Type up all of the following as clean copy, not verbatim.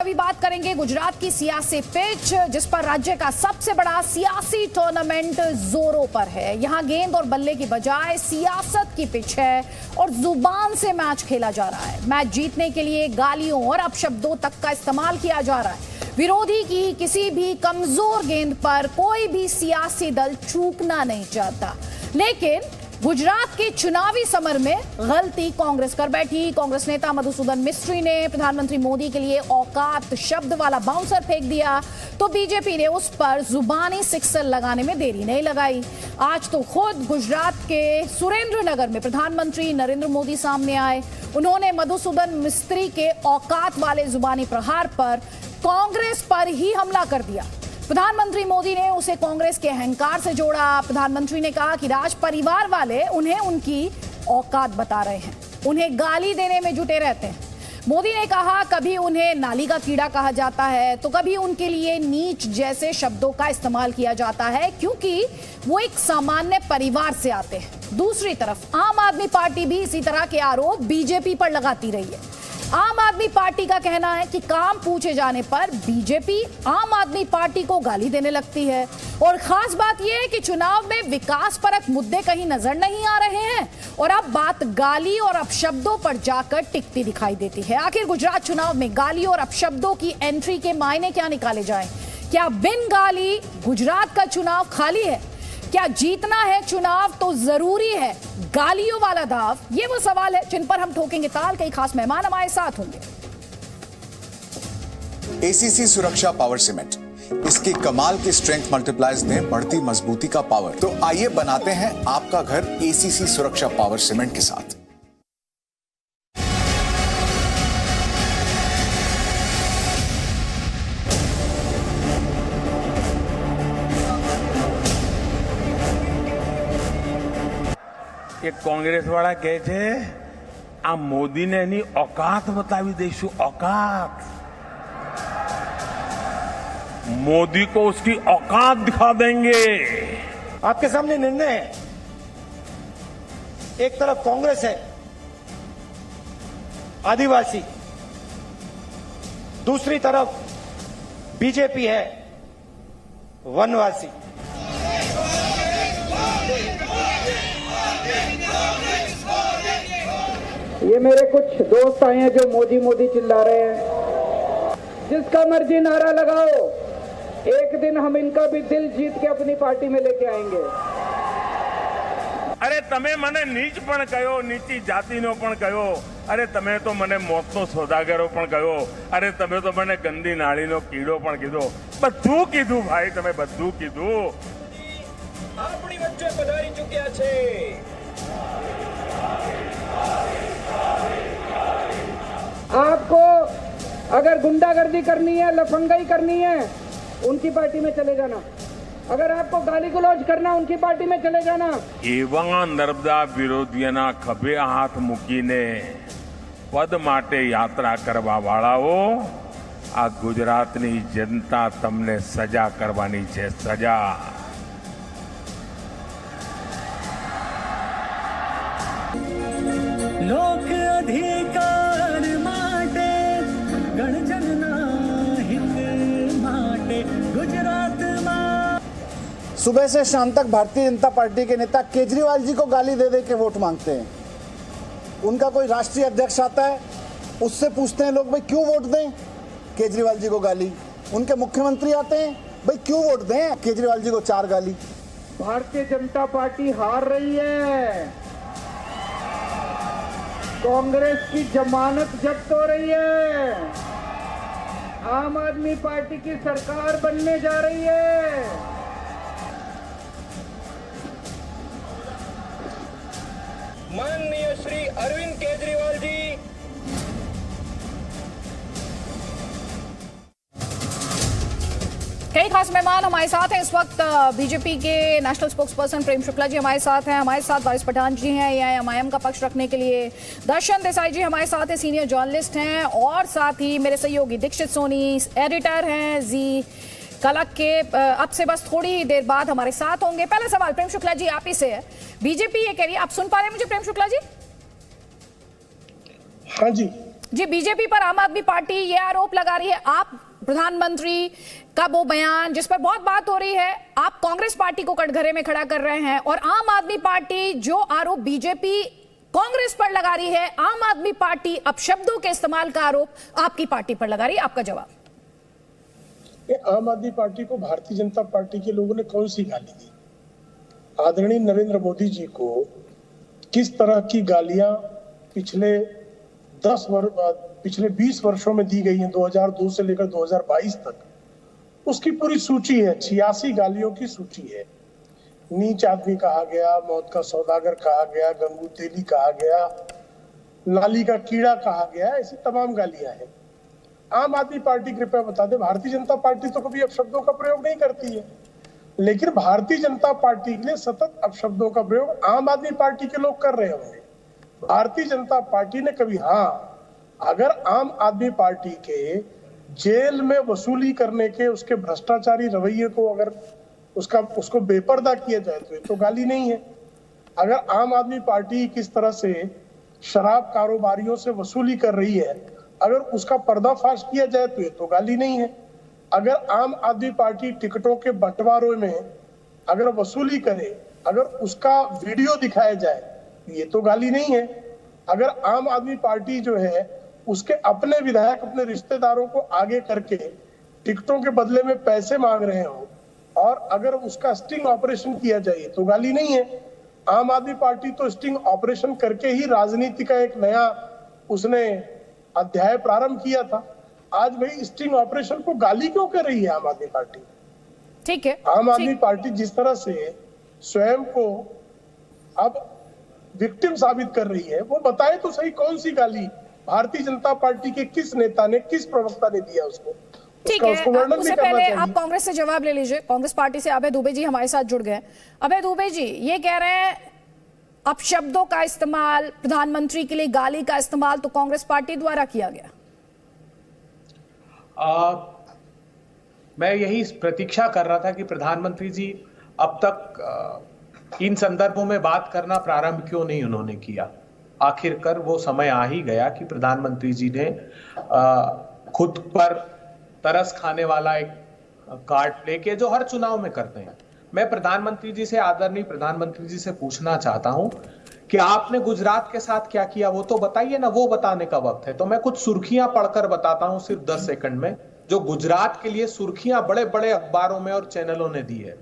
अभी बात करेंगे गुजरात की सियासी पिच, जिस पर राज्य का सबसे बड़ा सियासी टूर्नामेंट जोरों पर है। यहां गेंद और बल्ले की बजाय सियासत की पिच है और जुबान से मैच खेला जा रहा है। मैच जीतने के लिए गालियों और अपशब्दों तक का इस्तेमाल किया जा रहा है। विरोधी की किसी भी कमजोर गेंद पर कोई भी सियासी दल चूकना नहीं चाहता, लेकिन गुजरात के चुनावी समर में गलती कांग्रेस कर बैठी। कांग्रेस नेता मधुसूदन मिस्त्री ने प्रधानमंत्री मोदी के लिए औकात शब्द वाला बाउंसर फेंक दिया, तो बीजेपी ने उस पर जुबानी सिक्सर लगाने में देरी नहीं लगाई। आज तो खुद गुजरात के सुरेंद्रनगर में प्रधानमंत्री नरेंद्र मोदी सामने आए। उन्होंने मधुसूदन मिस्त्री के औकात वाले जुबानी प्रहार पर कांग्रेस पर ही हमला कर दिया। प्रधानमंत्री मोदी ने उसे कांग्रेस के अहंकार से जोड़ा। प्रधानमंत्री ने कहा कि राज परिवार वाले उन्हें उनकी औकात बता रहे हैं, उन्हें गाली देने में जुटे रहते हैं। मोदी ने कहा कभी उन्हें नाली का कीड़ा कहा जाता है, तो कभी उनके लिए नीच जैसे शब्दों का इस्तेमाल किया जाता है, क्योंकि वो एक सामान्य परिवार से आते हैं। दूसरी तरफ आम आदमी पार्टी भी इसी तरह के आरोप बीजेपी पर लगाती रही है। आम आदमी पार्टी का कहना है कि काम पूछे जाने पर बीजेपी आम आदमी पार्टी को गाली देने लगती है। और खास बात यह है कि चुनाव में विकास परक मुद्दे कहीं नजर नहीं आ रहे हैं और अब बात गाली और अपशब्दों पर जाकर टिकती दिखाई देती है। आखिर गुजरात चुनाव में गाली और अपशब्दों की एंट्री के मायने क्या निकाले जाएं? क्या बिन गाली गुजरात का चुनाव खाली है? क्या जीतना है चुनाव तो जरूरी है गालियों वाला दाव? ये वो सवाल है जिन पर हम ठोकेंगे ताल। कई खास मेहमान हमारे साथ होंगे। एसीसी सुरक्षा पावर सीमेंट, इसकी कमाल की स्ट्रेंथ मल्टीप्लायर्स दें बढ़ती मजबूती का पावर। तो आइए बनाते हैं आपका घर एसीसी सुरक्षा पावर सीमेंट के साथ। કે કોંગ્રેસ વાળા કહે છે આ મોદીને એની औकात बतावी देशु। औकात, मोदी को उसकी औकात दिखा देंगे। आपके सामने निर्णय है, एक तरफ कांग्रेस है आदिवासी, दूसरी तरफ बीजेपी है वनवासी। ये मेरे कुछ दोस्त आए हैं जो मोदी मोदी चिल्ला रहे हैं। जिसका मर्जी नारा लगाओ, एक दिन हम इनका भी दिल जीत के अपनी पार्टी में लेके आएंगे। अरे तमे मने नीच पण कहो, नीची जातिनो पण कहो। अरे तमे तो मने मौतनो सौदागरो पण कहो। अरे तमे तो मने गंदी नाळीनो कीड़ो पण कीधो। बधुं कीधुं भाई, तमे बधुं कीधुं। આપણી વચ્ચે પધારી ચૂક્યા છે। आपको अगर गुंडागर्दी करनी है, लफंगाई करनी है, उनकी पार्टी में चले जाना। अगर आपको गाली गलौज करना, उनकी पार्टी में चले जाना। एवा नर्मदा विरोधीना खभे हाथ मूकीने पद माटे यात्रा करवा वाळाओ, आ गुजरातनी जनता तमने सजा करवानी छे। सजा। लोक अधिकार माटे गणजनना हित माटे गुजरात में। सुबह से शाम तक भारतीय जनता पार्टी के नेता केजरीवाल जी को गाली दे दे के वोट मांगते हैं। उनका कोई राष्ट्रीय अध्यक्ष आता है, उससे पूछते हैं लोग भाई क्यों वोट दें केजरीवाल जी को गाली। उनके मुख्यमंत्री आते हैं, भाई क्यों वोट दें केजरीवाल जी को 4 गाली। भारतीय जनता पार्टी हार रही है, कांग्रेस की जमानत जब्त हो रही है, आम आदमी पार्टी की सरकार बनने जा रही है। माननीय श्री अरविंद केजरीवाल जी, कई खास मेहमान हमारे साथ हैं इस वक्त। बीजेपी के नेशनल स्पोक्सपर्सन प्रेम शुक्ला जी हमारे साथ हैं। हमारे साथ वारिस पठान जी हैं एआईएमआईएम का पक्ष रखने के लिए। दर्शन देसाई जी हमारे साथ हैं, सीनियर जर्नलिस्ट हैं। और साथ ही मेरे सहयोगी दीक्षित सोनी एडिटर हैं जी कलक के। अब से बस थोड़ी ही देर बाद हमारे साथ होंगे। पहला सवाल प्रेम शुक्ला जी आप ही से है। बीजेपी ये कह रही है, आप सुन पा रहे हैं मुझे प्रेम शुक्ला जी? हाँ जी। जी, बीजेपी पर आम आदमी पार्टी ये आरोप लगा रही है, आप प्रधानमंत्री का वो बयान जिस पर बहुत बात हो रही है, आप कांग्रेस पार्टी को कटघरे में खड़ा कर रहे हैं, और आम आदमी पार्टी जो आरोप बीजेपी कांग्रेस पर लगा रही है, आम आदमी पार्टी अपशब्दों के इस्तेमाल का आरोप आपकी पार्टी पर लगा रही है। आपका जवाब? आम आदमी पार्टी को भारतीय जनता पार्टी के लोगों ने कौन सी गाली दी? आदरणीय नरेंद्र मोदी जी को किस तरह की गालियां पिछले 20 वर्षों में दी गई हैं, 2002 से लेकर 2022 तक, उसकी पूरी सूची है। 86 गालियों की सूची है। नीच आदमी कहा गया, मौत का सौदागर कहा गया, गंगू तेली कहा गया, नाली का कीड़ा कहा गया, ऐसी तमाम गालियां हैं। आम आदमी पार्टी कृपया बता दे, भारतीय जनता पार्टी तो कभी अपशब्दों का प्रयोग नहीं करती है, लेकिन भारतीय जनता पार्टी के लिए सतत अपशब्दों का प्रयोग आम आदमी पार्टी के लोग कर रहे होंगे। भारतीय जनता पार्टी ने कभी, अगर आम आदमी पार्टी के जेल में वसूली करने के उसके भ्रष्टाचारी रवैये को अगर उसको बेपर्दा किया जाए तो ये तो गाली नहीं है। अगर आम आदमी पार्टी किस तरह से शराब कारोबारियों से वसूली कर रही है, अगर उसका पर्दाफाश किया जाए तो ये तो गाली नहीं है। अगर आम आदमी पार्टी टिकटों के बंटवारों में अगर वसूली करे, अगर उसका वीडियो दिखाया जाए, ये तो गाली नहीं है। अगर आम आदमी पार्टी जो है उसके अपने विधायक अपने रिश्तेदारों को आगे करके टिकटों के बदले में पैसे मांग रहे हो और अगर उसका स्टिंग ऑपरेशन किया जाए तो गाली नहीं है। आम आदमी पार्टी तो स्टिंग ऑपरेशन करके ही राजनीति का एक नया उसने अध्याय प्रारंभ किया था। आज वही स्टिंग ऑपरेशन को गाली क्यों कर रही है आम आदमी पार्टी? ठीक है, आम आदमी पार्टी जिस तरह से स्वयं को अब विक्टिम साबित कर रही है, वो बताए तो सही कौन सी गाली भारतीय जनता पार्टी के किस नेता ने, किस प्रवक्ता ने दिया उसको? ठीक है, उससे पहले आप कांग्रेस से जवाब ले लीजिए। कांग्रेस पार्टी से अभय दुबे जी हमारे साथ जुड़ गए। अभय दुबे जी, ये कह रहे हैं अपशब्दों का इस्तेमाल, प्रधानमंत्री के लिए गाली का इस्तेमाल तो कांग्रेस पार्टी द्वारा किया गया। मैं यही प्रतीक्षा कर रहा था कि प्रधानमंत्री जी अब तक इन संदर्भों में बात करना प्रारंभ क्यों नहीं उन्होंने किया। आखिरकार वो समय आ ही गया कि प्रधानमंत्री जी ने खुद पर तरस खाने वाला एक कार्ड लेके जो हर चुनाव में करते हैं। मैं प्रधानमंत्री जी से, आदरणीय प्रधानमंत्री जी से पूछना चाहता हूं कि आपने गुजरात के साथ क्या किया वो तो बताइए ना, वो बताने का वक्त है। तो मैं कुछ सुर्खियां पढ़कर बताता हूं सिर्फ 10 सेकंड में, जो गुजरात के लिए सुर्खियां बड़े बड़े अखबारों में और चैनलों ने दी है।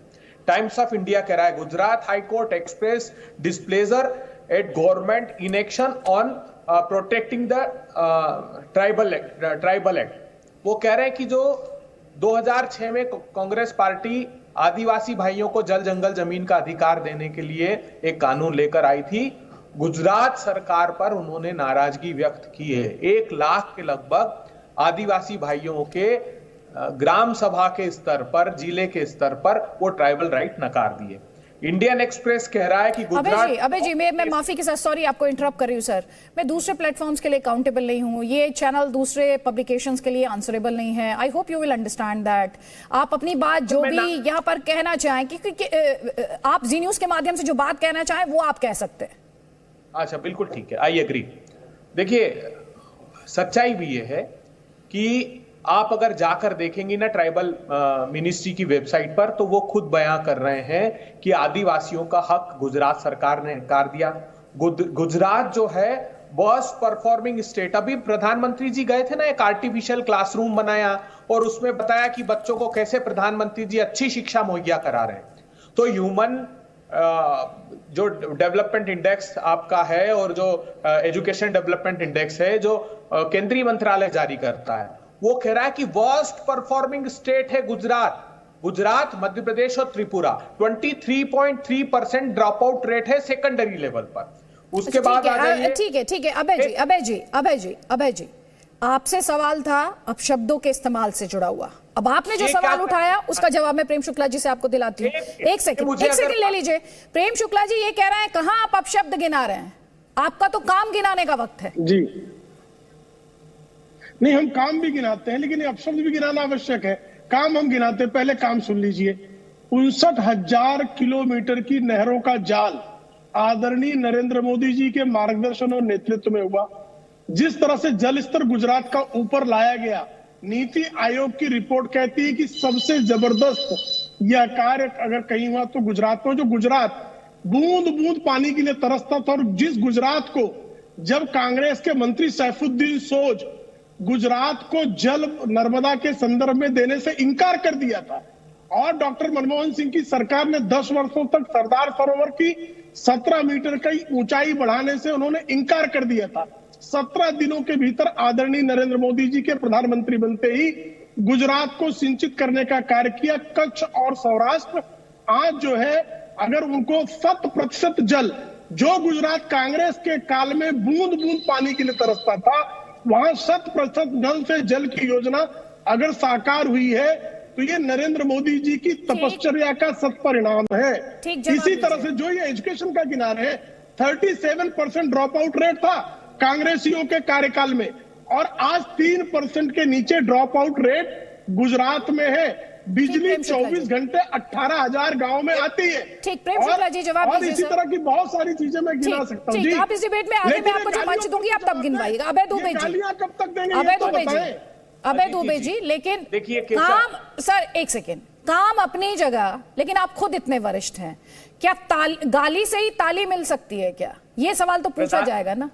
टाइम्स ऑफ इंडिया कह रहा है Gujarat high court express displeasure eight government inaction on protecting the tribal act. वो कह रहे हैं कि जो 2006 में कांग्रेस पार्टी आदिवासी भाइयों को जल जंगल जमीन का अधिकार देने के लिए एक कानून लेकर आई थी, गुजरात सरकार पर उन्होंने नाराजगी व्यक्त की है। 1 लाख के लगभग आदिवासी भाइयों के ग्राम सभा के स्तर पर, जिले के स्तर पर वो ट्राइबल राइट नकार दिए। इंडियन एक्सप्रेस कह रहा है कि गुजरात। अभय जी, मैं माफी के साथ सॉरी आपको इंटरप्ट कर रही हूँ सर, मैं दूसरे प्लेटफॉर्म्स के लिए अकाउंटेबल नहीं हूँ, ये चैनल दूसरे पब्लिकेशंस के लिए आंसरेबल नहीं है। I hope you will understand that. आप अपनी बात जो भी यहाँ पर कहना चाहें, क्योंकि आप जी न्यूज के माध्यम से जो बात कहना चाहें वो आप कह सकते हैं। अच्छा, बिल्कुल ठीक है, आई एग्री। देखिए, सच्चाई भी ये है कि आप अगर जाकर देखेंगे ना ट्राइबल मिनिस्ट्री की वेबसाइट पर, तो वो खुद बयां कर रहे हैं कि आदिवासियों का हक गुजरात सरकार ने नकार दिया। गुजरात जो है वर्स्ट परफॉर्मिंग स्टेट। अभी प्रधानमंत्री जी गए थे ना, एक आर्टिफिशियल क्लासरूम बनाया और उसमें बताया कि बच्चों को कैसे प्रधानमंत्री जी अच्छी शिक्षा मुहैया करा रहे हैं। तो ह्यूमन जो डेवलपमेंट इंडेक्स आपका है और जो एजुकेशन डेवलपमेंट इंडेक्स है जो केंद्रीय मंत्रालय जारी करता है, वो कह रहा है कि वर्स्ट परफॉर्मिंग स्टेट है गुजरात, मध्य प्रदेश और त्रिपुरा। 23.3% ड्रॉप आउट रेट है सेकेंडरी लेवल पर। उसके बाद आ जाइए। ठीक है अभय जी, आपसे सवाल था अपशब्दों के इस्तेमाल से जुड़ा हुआ। अब आपने जो सवाल उठाया उसका जवाब मैं प्रेम शुक्ला जी से आपको दिलाती हूँ। एक सेकंड ले लीजिए। प्रेम शुक्ला जी ये कह रहे हैं, कहां आप अपशब्द गिना रहे हैं? आपका तो काम गिनाने का वक्त है। जी नहीं, हम काम भी गिनाते हैं, लेकिन अपशब्द भी गिनाना आवश्यक है। काम हम गिनाते हैं, पहले काम सुन लीजिए। 59,000 किलोमीटर की नहरों का जाल आदरणीय नरेंद्र मोदी जी के मार्गदर्शन और नेतृत्व में हुआ। जिस तरह से जल स्तर गुजरात का ऊपर लाया गया, नीति आयोग की रिपोर्ट कहती है कि सबसे जबरदस्त यह कार्य अगर कहीं हुआ तो गुजरात में, जो गुजरात बूंद बूंद पानी के लिए तरसता था, और जिस गुजरात को जब कांग्रेस के मंत्री सैफुद्दीन सोज गुजरात को जल नर्मदा के संदर्भ में देने से इनकार कर दिया था, और डॉक्टर मनमोहन सिंह की सरकार ने 10 वर्षों तक सरदार सरोवर की 17 मीटर की ऊंचाई बढ़ाने से उन्होंने इनकार कर दिया था। 17 दिनों के भीतर आदरणीय नरेंद्र मोदी जी के प्रधानमंत्री बनते ही गुजरात को सिंचित करने का कार्य किया। कच्छ और सौराष्ट्र आज जो है, अगर उनको 100% जल, जो गुजरात कांग्रेस के काल में बूंद बूंद पानी के लिए तरसता था, वहां 100% नल से जल की योजना अगर साकार हुई है तो ये नरेंद्र मोदी जी की तपश्चर्या का सत्परिणाम है। इसी तरह से जो ये एजुकेशन का किनारे है, 37% ड्रॉप आउट रेट था कांग्रेसियों के कार्यकाल में, और आज 3% के नीचे ड्रॉप आउट रेट गुजरात में है। बिजली 24 घंटे 18,000 गांव में आती है। ठीक, प्रेम शुक्ला जी जवाब दीजिए। इसी तरह की बहुत सारी चीजें मैं गिना सकता हूँ जी। आप इस डिबेट में आगे मैं आपको जो मंच दूंगी आप तब गिनवाइएगा। अभय दुबे जी, कब तक देंगे? अभय दुबे जी, लेकिन काम, सर एक सेकेंड, काम अपनी जगह, लेकिन आप खुद इतने वरिष्ठ हैं, क्या गाली से ही ताली मिल सकती है क्या? ये सवाल तो पूछा जाएगा ना।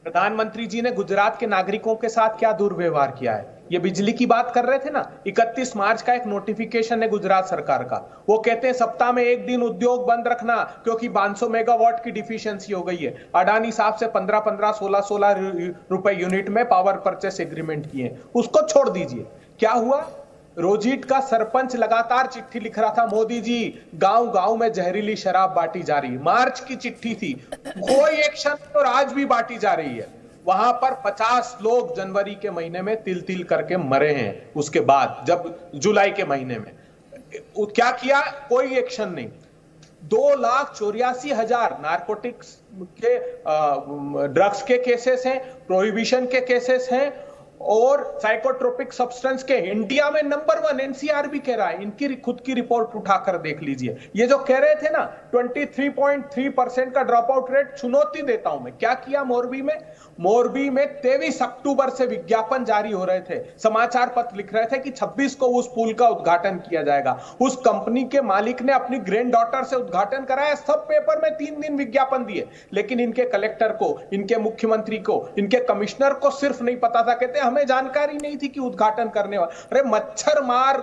प्रधानमंत्री जी ने गुजरात के नागरिकों के साथ क्या दुर्व्यवहार किया है? ये बिजली की बात कर रहे थे ना, 31 मार्च का एक नोटिफिकेशन है गुजरात सरकार का। वो कहते हैं सप्ताह में एक दिन उद्योग बंद रखना क्योंकि 500 मेगावाट की डिफिशियंसी हो गई है। अडानी साहब से 15-15, 16-16 रुपए यूनिट में पावर परचेस एग्रीमेंट किए, उसको छोड़ दीजिए। क्या हुआ? रोजीट का सरपंच लगातार चिट्ठी लिख रहा था, मोदी जी गांव गांव में जहरीली शराब बांटी जा रही है। मार्च की चिट्ठी थी, कोई एक्शन और आज भी बांटी जा रही है। वहां पर 50 लोग जनवरी के महीने में तिल तिल करके मरे हैं। उसके बाद जब जुलाई के महीने में क्या किया? कोई एक्शन नहीं। 2,84,000 नारकोटिक्स के ड्रग्स के केसेस हैं, प्रोहिबिशन के केसेस हैं, और साइकोट्रोपिक सब्सटेंस के इंडिया में नंबर 1 एनसीआर भी कह रहा है। इनकी खुद की रिपोर्ट उठाकर देख लीजिए। ये जो कह रहे थे ना 23.3% का ड्रॉप आउट रेट, चुनौती देता हूं मैं। क्या किया मोरबी में? मोरबी में 23 अक्टूबर से विज्ञापन जारी हो रहे थे, समाचार पत्र लिख रहे थे कि 26 को उस पुल का उद्घाटन किया जाएगा। उस कंपनी के मालिक ने अपनी ग्रैंड डॉटर से उद्घाटन कराया, सब पेपर में 3 दिन विज्ञापन दिए, लेकिन इनके कलेक्टर को, इनके मुख्यमंत्री को, इनके कमिश्नर को सिर्फ नहीं पता था। कहते हमें जानकारी नहीं थी कि उद्घाटन करने वाला। अरे मच्छर मार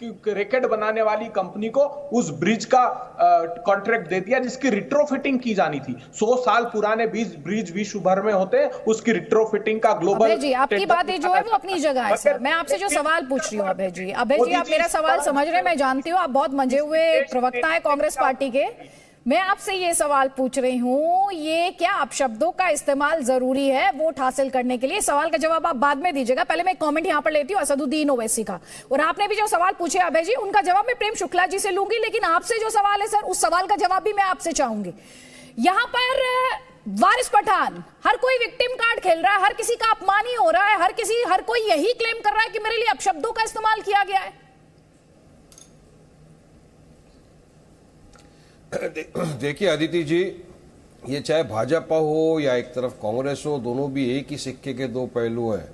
रैकेट बनाने वाली कंपनी को उस ब्रिज का कॉन्ट्रैक्ट दे दिया जिसकी रिट्रोफिटिंग की जानी थी। 100 साल पुराने ब्रिज विश्व भर में होते हैं, उसकी रिट्रोफिटिंग का ग्लोबल। अभय जी, आपकी बातें जो है वो अपनी जगह है सर। मैं आपसे जो सवाल पूछ रही हूँ अभय जी, आप मेरा सवाल समझ रहे हैं, मैं जानती हूँ आप बहुत मंजे हुए प्रवक्ता है कांग्रेस पार्टी के। मैं आपसे ये सवाल पूछ रही हूँ, ये क्या अपशब्दों का इस्तेमाल जरूरी है वोट हासिल करने के लिए? सवाल का जवाब आप बाद में दीजिएगा, पहले मैं एक कमेंट यहाँ पर लेती हूँ असदुद्दीन ओवैसी का। और आपने भी जो सवाल पूछे अभय जी, उनका जवाब मैं प्रेम शुक्ला जी से लूंगी, लेकिन आपसे जो सवाल है सर, उस सवाल का जवाब भी मैं आपसे चाहूंगी। यहाँ पर वारिस पठान, हर कोई विक्टिम कार्ड खेल रहा है, हर किसी का अपमान ही हो रहा है, हर कोई यही क्लेम कर रहा है कि मेरे लिए अपशब्दों का इस्तेमाल किया गया है। देखिए अदिति जी, ये चाहे भाजपा हो या एक तरफ कांग्रेस हो, दोनों भी एक ही सिक्के के दो पहलू हैं।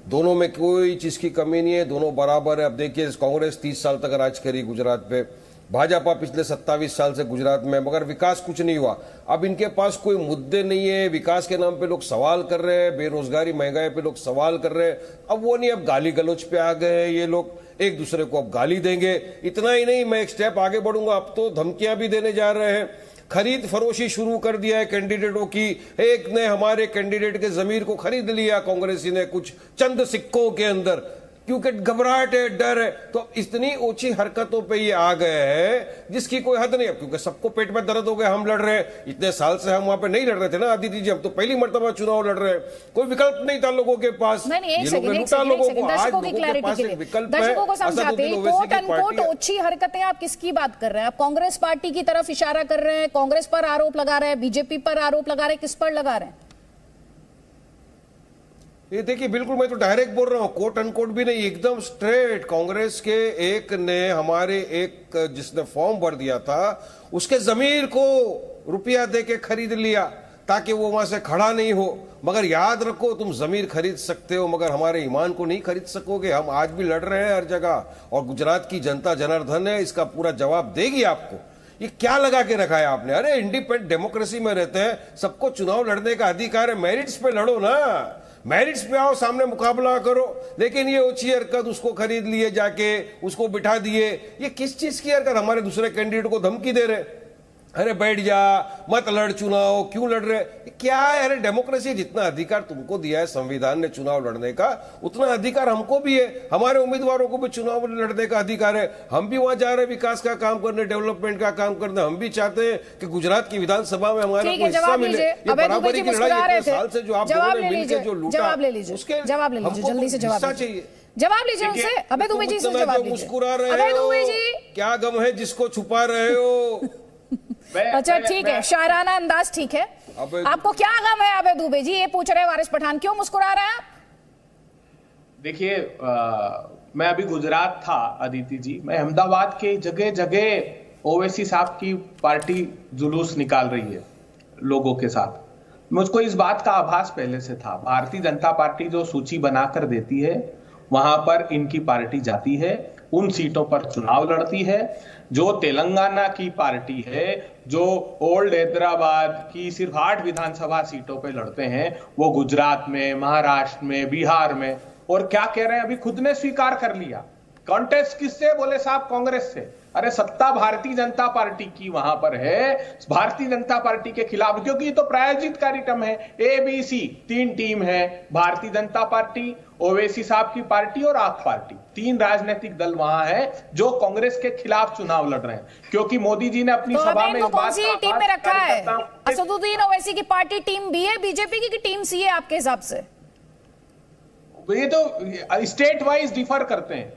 दोनों में कोई चीज की कमी नहीं है, दोनों बराबर है। अब देखिए कांग्रेस 30 साल तक राज करी गुजरात पे, भाजपा पिछले 27 साल से गुजरात में, मगर विकास कुछ नहीं हुआ। अब इनके पास कोई मुद्दे नहीं है, विकास के नाम पे लोग सवाल कर रहे हैं, बेरोजगारी महंगाई पे लोग सवाल कर रहे हैं। अब वो नहीं, अब गाली गलौज पे आ गए हैं ये लोग, एक दूसरे को अब गाली देंगे। इतना ही नहीं, मैं एक स्टेप आगे बढ़ूंगा, अब तो धमकियां भी देने जा रहे हैं। खरीद फरोशी शुरू कर दिया है कैंडिडेटों की। एक ने हमारे कैंडिडेट के जमीर को खरीद लिया कांग्रेसी ने कुछ चंद सिक्कों के अंदर, क्योंकि घबराहट है, डर है। तो इतनी ऊंची हरकतों पे ये आ गए हैं जिसकी कोई हद नहीं है, क्योंकि सबको पेट में दर्द हो गया। हम लड़ रहे हैं, इतने साल से हम वहां पे नहीं लड़ रहे थे ना आदिति जी, हम तो पहली मर्तबा चुनाव लड़ रहे हैं। कोई विकल्प नहीं था लोगों के पास, ये लोग ने लूटा लोगों को। आज लोगों के पास एक विकल्प है। ओछी हरकतें आप किसकी बात कर रहे हैं? आप कांग्रेस पार्टी की तरफ इशारा कर रहे हैं, कांग्रेस पर आरोप लगा रहे हैं, बीजेपी पर आरोप लगा रहे हैं, किस पर लगा रहे हैं? ये देखिए, बिल्कुल मैं तो डायरेक्ट बोल रहा हूँ, कोट अनकोट भी नहीं, एकदम स्ट्रेट। कांग्रेस के एक ने हमारे एक जिसने फॉर्म भर दिया था, उसके जमीर को रुपया दे के खरीद लिया। ताकि वो वहां से खड़ा नहीं हो। मगर याद रखो, तुम जमीर खरीद सकते हो मगर हमारे ईमान को नहीं खरीद सकोगे। हम आज भी लड़ रहे हैं हर जगह, और गुजरात की जनता जनार्दन है, इसका पूरा जवाब देगी आपको। ये क्या लगा के रखा है आपने? अरे इंडिपेंडेंट डेमोक्रेसी में रहते हैं, सबको चुनाव लड़ने का अधिकार है, मेरिट्स पे लड़ो ना, मेरिट्स पे आओ, सामने मुकाबला करो। लेकिन ये ओछी हरकत, उसको खरीद लिए जाके, उसको बिठा दिए, ये किस चीज की हरकत? हमारे दूसरे कैंडिडेट को धमकी दे रहे, अरे बैठ जा, मत लड़ चुनाव, क्यों लड़ रहे? क्या है? अरे डेमोक्रेसी, जितना अधिकार तुमको दिया है संविधान ने चुनाव लड़ने का, उतना अधिकार हमको भी है। हमारे उम्मीदवारों को भी चुनाव लड़ने का अधिकार है। हम भी वहां जा रहे हैं विकास का काम करने, डेवलपमेंट का काम करने। हम भी चाहते हैं कि गुजरात की विधानसभा में हमारा कोई हिस्सा मिले। ये बराबरी की लड़ाई इतने साल से जो आप लोगों ने मिलकर जो लूटा, उसके जल्दी से जवाब चाहिए। जवाब लीजिए उनसे। अबे दुबे जी से जवाब लीजिए। मुस्कुरा रहे हो, क्या गम है जिसको छुपा रहे हो? अच्छा ठीक है, शायराना अंदाज ठीक है। आपको क्या गम है अबे दुबे जी, ये पूछ रहे हैं वारिस पठान, क्यों मुस्कुरा रहे हैं? देखिए, मैं अभी गुजरात था अदिति जी, मैं अहमदाबाद के जगह जगह ओवैसी साहब की पार्टी जुलूस निकाल रही है लोगों के साथ। मुझको इस बात का आभास पहले से था, भारतीय जनता पार्टी जो सूची बनाकर देती है वहां पर इनकी पार्टी जाती है, उन सीटों पर चुनाव लड़ती है। जो तेलंगाना की पार्टी है, जो ओल्ड हैदराबाद की सिर्फ 8 विधानसभा सीटों पे लड़ते हैं, वो गुजरात में, महाराष्ट्र में, बिहार में, और क्या कह रहे हैं, अभी खुद ने स्वीकार कर लिया। कॉन्टेस्ट किससे? बोले साहब कांग्रेस से। अरे सत्ता भारतीय जनता पार्टी की वहां पर है, भारतीय जनता पार्टी के खिलाफ, क्योंकि ये तो प्रायोजित कार्यक्रम है। ABC 3 टीम है, भारतीय जनता पार्टी, ओवैसी साहब की पार्टी और आप पार्टी, 3 राजनीतिक दल वहां है जो कांग्रेस के खिलाफ चुनाव लड़ रहे हैं। क्योंकि मोदी जी ने अपनी सभा में कौन सी टीम में रखा है? असदुद्दीन ओवैसी की पार्टी टीम बी है बीजेपी की टीम सी है आपके हिसाब से? ये तो स्टेट वाइज डिफर करते हैं।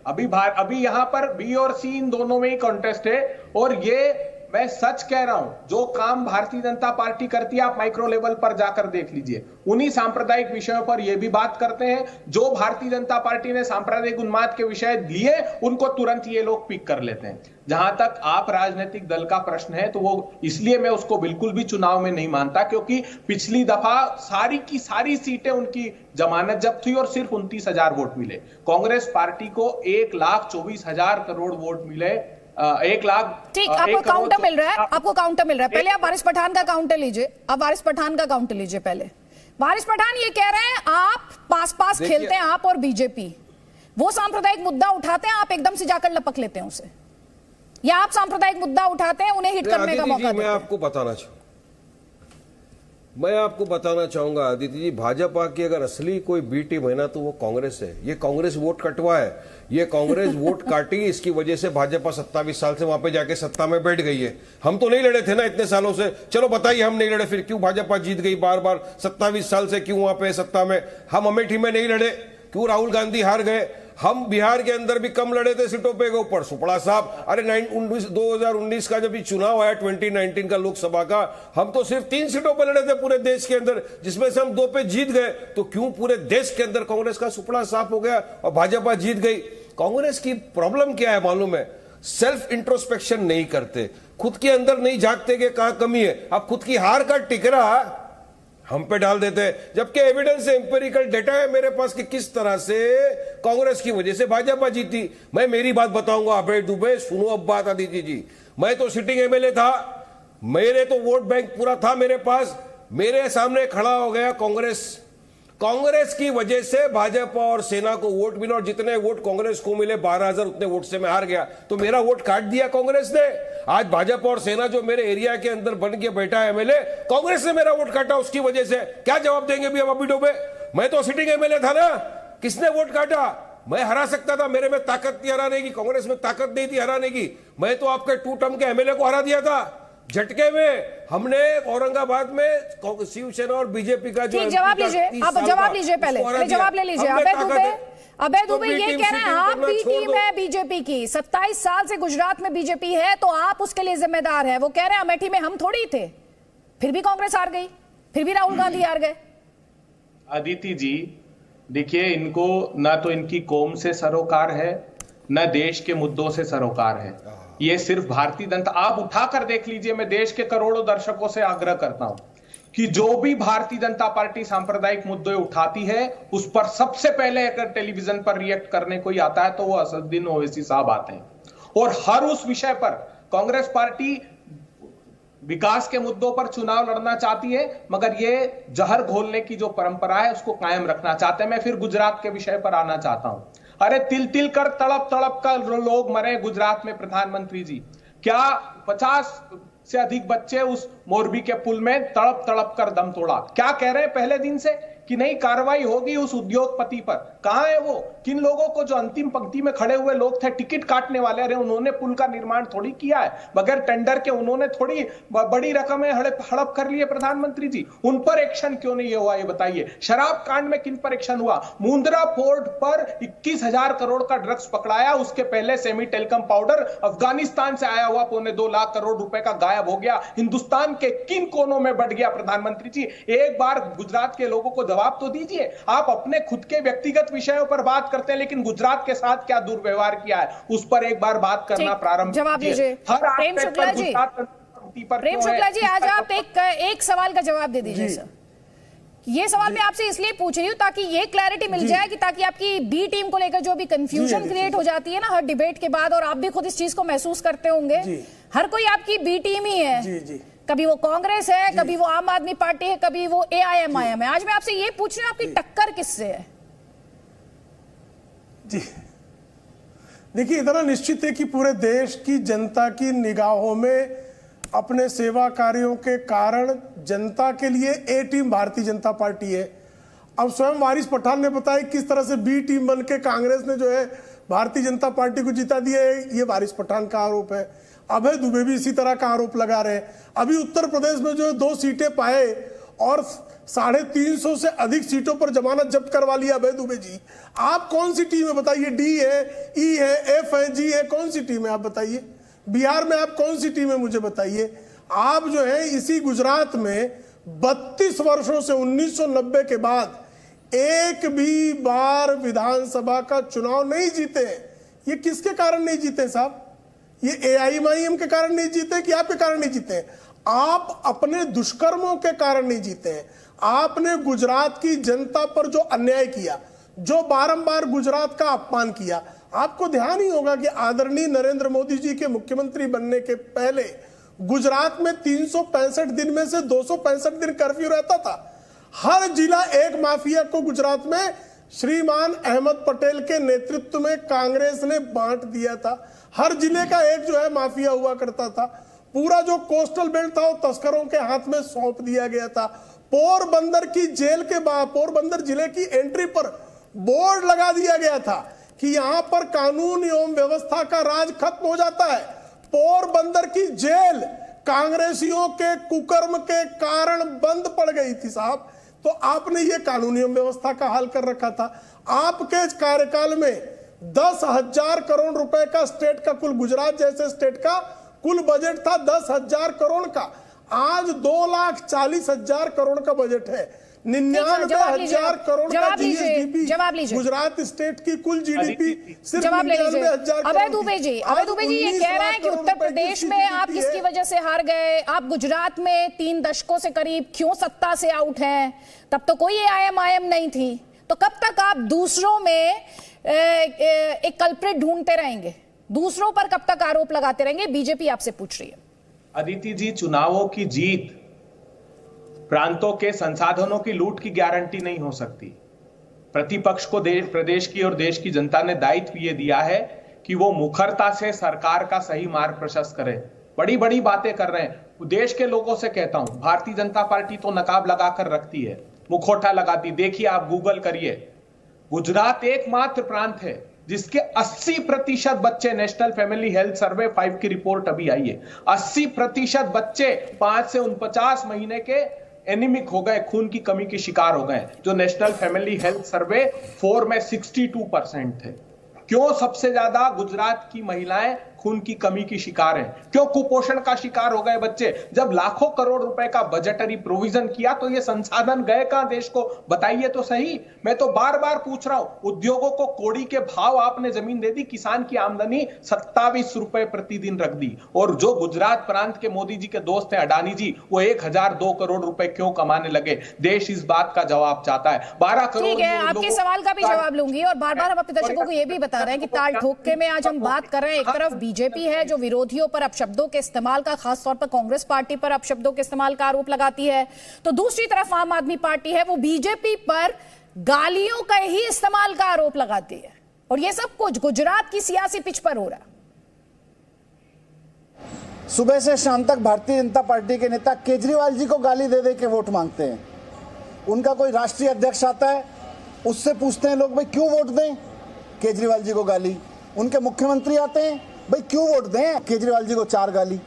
अभी यहां पर बी और सी इन दोनों में ही कॉन्टेस्ट है। और ये मैं सच कह रहा हूं, जो काम भारतीय जनता पार्टी करती है, आप माइक्रो लेवल पर जाकर देख लीजिए, उन्हीं सांप्रदायिक विषयों पर ये भी बात करते हैं। जो भारतीय जनता पार्टी ने सांप्रदायिक उन्माद के विषय लिए, उनको तुरंत ये लोग पिक कर लेते हैं। जहां तक आप राजनीतिक दल का प्रश्न है, तो वो इसलिए मैं उसको बिल्कुल भी चुनाव में नहीं मानता, क्योंकि पिछली दफा सारी की सारी सीटें उनकी जमानत जब्त हुई और सिर्फ 29,000 वोट मिले। कांग्रेस पार्टी को 1,24,000 करोड़ वोट मिले। 1 लाख। ठीक, आपको काउंटर मिल रहा है, आपको काउंटर मिल रहा है। पहले आप वारिस पठान का काउंटर लीजिए, आप वारिस पठान का काउंटर लीजिए पहले। वारिस पठान ये कह रहे हैं आप पास खेलते हैं, आप और बीजेपी, वो सांप्रदायिक मुद्दा उठाते हैं, आप एकदम से जाकर लपक लेते हैं उसे, या आप सांप्रदायिक मुद्दा उठाते हैं, उन्हें हिट करने का मौका देते हैं? मैं आपको बताना चाहूंगा आदित्य जी, भाजपा की अगर असली कोई बी टीम है ना, तो वो कांग्रेस है। ये कांग्रेस वोट कटवा है, ये कांग्रेस वोट काटी, इसकी वजह से भाजपा 27 साल से वहां पे जाके सत्ता में बैठ गई है। हम तो नहीं लड़े थे ना इतने सालों से, चलो बताइए हम नहीं लड़े, फिर क्यों भाजपा जीत गई बार बार 27 साल से, क्यों वहां पे सत्ता में? हम अमेठी में नहीं लड़े, क्यों राहुल गांधी हार गए? हम बिहार के अंदर भी कम लड़े थे सीटों पे के ऊपर। सुपड़ा साहब, अरे 2019 का जब चुनाव आया 2019 का लोकसभा का, हम तो सिर्फ 3 सीटों पर लड़े थे पूरे देश के अंदर, जिसमें से हम 2 पे जीत गए। तो क्यों पूरे देश के अंदर कांग्रेस का सुपड़ा साफ हो गया और भाजपा जीत गई? कांग्रेस की प्रॉब्लम क्या है मालूम है? सेल्फ इंट्रोस्पेक्शन नहीं करते, खुद के अंदर नहीं झांकते कि कहां कमी है। अब खुद की हार का टिकरा हम पे डाल देते हैं, जबकि एविडेंस है, एम्पेरिकल डेटा है मेरे पास कि किस तरह से कांग्रेस की वजह से भाजपा जीती। मैं मेरी बात बताऊंगा अभय दुबे, सुनो अब बात आदित्य जी। मैं तो सिटिंग एमएलए था, मेरे तो वोट बैंक पूरा था मेरे पास, मेरे सामने खड़ा हो गया कांग्रेस की वजह से भाजपा और सेना को वोट मिला, और जितने वोट कांग्रेस को मिले 12,000, उतने वोट से मैं हार गया। तो मेरा वोट काट दिया कांग्रेस ने। आज भाजपा और सेना जो मेरे एरिया के अंदर बन के बैठा है एमएलए, कांग्रेस ने मेरा वोट काटा उसकी वजह से। क्या जवाब देंगे भी अब अभी डोबे? मैं तो सिटिंग एमएलए था ना, किसने वोट काटा? मैं हरा सकता था, मेरे में ताकत थी हराने की, कांग्रेस में ताकत नहीं थी हराने की। मैं तो आपके 2 टर्म के एमएलए को हरा दिया था झटके में। हमने औरंगाबाद में शिवसेना और बीजेपी का जो जवाब लीजिए, आप जवाब लीजिए, पहले जवाब ले लीजिए। अबे दुबे ये कह रहे हैं आप बी टीम है बीजेपी की, 27 साल से गुजरात में बीजेपी है, तो आप उसके लिए जिम्मेदार है। वो कह रहे हैं अमेठी में हम थोड़ी थे, फिर भी कांग्रेस हार गई, फिर भी राहुल गांधी हार गए। अदिति जी देखिए, इनको ना तो इनकी कौम से सरोकार है, न देश के मुद्दों से सरोकार है। ये सिर्फ भारतीय जनता, आप उठाकर देख लीजिए, मैं देश के करोड़ों दर्शकों से आग्रह करता हूं, कि जो भी भारतीय जनता पार्टी सांप्रदायिक मुद्दे उठाती है उस पर सबसे पहले अगर टेलीविजन पर रिएक्ट करने कोई आता है तो वो असदुद्दीन ओवैसी साहब आते हैं, और हर उस विषय पर कांग्रेस पार्टी विकास के मुद्दों पर चुनाव लड़ना चाहती है, मगर ये जहर घोलने की जो परंपरा है उसको कायम रखना चाहते हैं। मैं फिर गुजरात के विषय पर आना चाहता हूं। अरे तिल तिल कर तड़प तड़प कर लोग मरे गुजरात में प्रधानमंत्री जी। क्या 50 से अधिक बच्चे उस मोरबी के पुल में तड़प तड़प कर दम तोड़ा? क्या कह रहे हैं पहले दिन से कि नहीं कार्रवाई होगी उस उद्योगपति पर? कहां है वो? किन लोगों को, जो अंतिम पंक्ति में खड़े हुए लोग थे, टिकट काटने वाले, अरे उन्होंने पुल का निर्माण थोड़ी किया है बगैर टेंडर के, उन्होंने थोड़ी बड़ी रकमें हड़प कर लिए प्रधानमंत्री जी। उन पर एक्शन क्यों नहीं हुआ ये बताइए। शराब कांड में किन पर एक्शन हुआ? मुंद्रा पोर्ट पर 21,000 करोड़ का ड्रग्स पकड़ाया, उसके पहले सेमी टेलकम पाउडर अफगानिस्तान से आया हुआ 2.25 लाख करोड़ रुपए का गायब हो गया। हिंदुस्तान के किन कोनों में बढ़ गया प्रधानमंत्री जी? एक बार गुजरात के लोगों को जवाब तो दीजिए। आप अपने खुद के व्यक्तिगत विषयों पर बात करते हैं, लेकिन गुजरात के साथ क्या दुर्व्यवहार किया है उस पर एक बार बात करना प्रारंभ जवाब दीजिए। प्रेम शुक्ला जी, प्रेम शुक्ला जी, आज आप एक सवाल का जवाब दे दीजिए सर। ये सवाल मैं आपसे इसलिए पूछ रही हूँ ताकि ये क्लैरिटी मिल जाए कि ताकि आपकी बी टीम को लेकर जो भी कंफ्यूजन क्रिएट हो जाती है ना हर डिबेट के बाद, और आप भी खुद इस चीज को महसूस करते होंगे, हर कोई आपकी बी टीम ही है। कभी वो कांग्रेस है, कभी वो आम आदमी पार्टी है, कभी वो AIMIM है। आज मैं आपसे ये पूछ रही हूँ आपकी टक्कर किससे है? जी देखिए, इतना निश्चित है कि पूरे देश की जनता की निगाहों में अपने सेवा कार्यों के कारण जनता के लिए ए टीम भारतीय जनता पार्टी है। अब स्वयं वारिस पठान ने बताया किस तरह से बी टीम बन के कांग्रेस ने जो है भारतीय जनता पार्टी को जिता दिया है। ये वारिस पठान का आरोप है। अभय दुबे भी इसी तरह का आरोप लगा रहे हैं। अभी उत्तर प्रदेश में जो है 2 सीटें पाए और 350 से अधिक सीटों पर जमानत जब्त करवा लिया अभय दुबे जी। आप कौन सी टीम है बताइए? डी है, ई है, एफ है, जी है, कौन सी टीम है आप बताइए? बिहार में आप कौन सी टीम है मुझे बताइए? आप जो है इसी गुजरात में 32 वर्षों से 1990 के बाद एक भी बार विधानसभा का चुनाव नहीं जीते। ये किसके कारण नहीं जीते साहब? ये AIMIM के कारण नहीं जीते कि आपके कारण नहीं जीते? आप अपने दुष्कर्मों के कारण नहीं जीते हैं। आपने गुजरात की जनता पर जो अन्याय किया, जो बारंबार गुजरात का अपमान किया, आपको ध्यान ही होगा कि आदरणीय नरेंद्र मोदी जी के मुख्यमंत्री बनने के पहले गुजरात में 365 दिन में से 265 दिन कर्फ्यू रहता था। हर जिला एक माफिया को गुजरात में श्रीमान अहमद पटेल के नेतृत्व में कांग्रेस ने बांट दिया था। हर जिले का एक जो है माफिया हुआ करता था। पूरा जो कोस्टल बेल्ट था वो तस्करों के हाथ में सौंप दिया गया था। पोरबंदर की जेल के बाद पोरबंदर जिले की एंट्री पर बोर्ड लगा दिया गया था कि यहां पर कानून एवं व्यवस्था का राज खत्म हो जाता है। पोरबंदर की जेल कांग्रेसियों के कुकर्म के कारण बंद पड़ गई थी साहब। तो आपने ये कानून एवं व्यवस्था का हाल कर रखा था। आपके कार्यकाल में 10,000 करोड़ रुपए का स्टेट का कुल, गुजरात जैसे स्टेट का कुल बजट था 10,000 करोड़ का। आज 2,40,000 करोड़ का बजट है। 99,000 करोड़ का GSDP। गुजरात स्टेट की कुल GDP सिर्फ 99,000। अभय दुबे जी ये कह रहे हैं कि उत्तर प्रदेश में आप किसकी वजह से हार गए? आप गुजरात में 3 दशकों से करीब क्यों सत्ता से आउट हैं? तब तो कोई AIMIM नहीं थी। तो कब तक आप दूसरों में एक कल्प्रिट ढूंढते रहेंगे? दूसरों पर कब तक आरोप लगाते रहेंगे? बीजेपी आपसे पूछ रही है। अदिति जी, चुनावों की जीत प्रांतों के संसाधनों की लूट की गारंटी नहीं हो सकती। प्रतिपक्ष को प्रदेश की और देश की जनता ने दायित्व ये दिया है कि वो मुखरता से सरकार का सही मार्ग प्रशस्त करे। बड़ी बड़ी बातें कर रहे हैं। देश के लोगों से कहता हूं, भारतीय जनता पार्टी तो नकाब लगाकर रखती है, मुखौटा लगाती। देखिए, आप गूगल करिए, गुजरात एकमात्र प्रांत है जिसके 80% बच्चे, नेशनल फैमिली हेल्थ सर्वे 5 की रिपोर्ट अभी आई है, 80% बच्चे 5 से 49 महीने के एनीमिक हो गए, खून की कमी के शिकार हो गए, जो नेशनल फैमिली हेल्थ सर्वे 4 में 62% थे। क्यों सबसे ज्यादा गुजरात की महिलाएं खून की कमी की शिकार हैं, क्यों कुपोषण का शिकार हो गए बच्चे? जब लाखों करोड़ रुपए का बजटरी प्रोविजन किया तो ये संसाधन गए कहां देश को? बताइए तो सही। मैं तो बार बार पूछ रहा हूं, उद्योगों को कोड़ी के भाव आपने जमीन दे दी, किसान की आमदनी 27 रुपए प्रतिदिन रख दी, और जो गुजरात प्रांत के मोदी जी के दोस्त हैं अडानी जी, वो 1002 करोड़ रुपए क्यों कमाने लगे? देश इस बात का जवाब चाहता है। 12 करोड़। ठीक है, आपके सवाल का भी जवाब लूंगी, और बार बार हम अपने दर्शकों को यह भी बता रहे हैं कि ताल ठोके में आज हम बात कर रहे हैं। एक तरफ बीजेपी है जो विरोधियों पर अपशब्दों के इस्तेमाल का, खासतौर पर कांग्रेस पार्टी पर अपशब्दों के इस्तेमाल का आरोप लगाती है, तो दूसरी तरफ आम आदमी पार्टी है वो बीजेपी पर गालियों का ही इस्तेमाल का आरोप लगाती है, और यह सब कुछ गुजरात की सियासी पिच पर हो रहा है। सुबह से शाम तक भारतीय जनता पार्टी के नेता केजरीवाल जी को गाली दे दे के वोट मांगते हैं। उनका कोई राष्ट्रीय अध्यक्ष आता है, उससे पूछते हैं लोग भाई क्यों वोट दें केजरीवाल जी को गाली। उनके मुख्यमंत्री आते हैं, भाई क्यों वोट दें केजरीवाल जी को 4 गाली।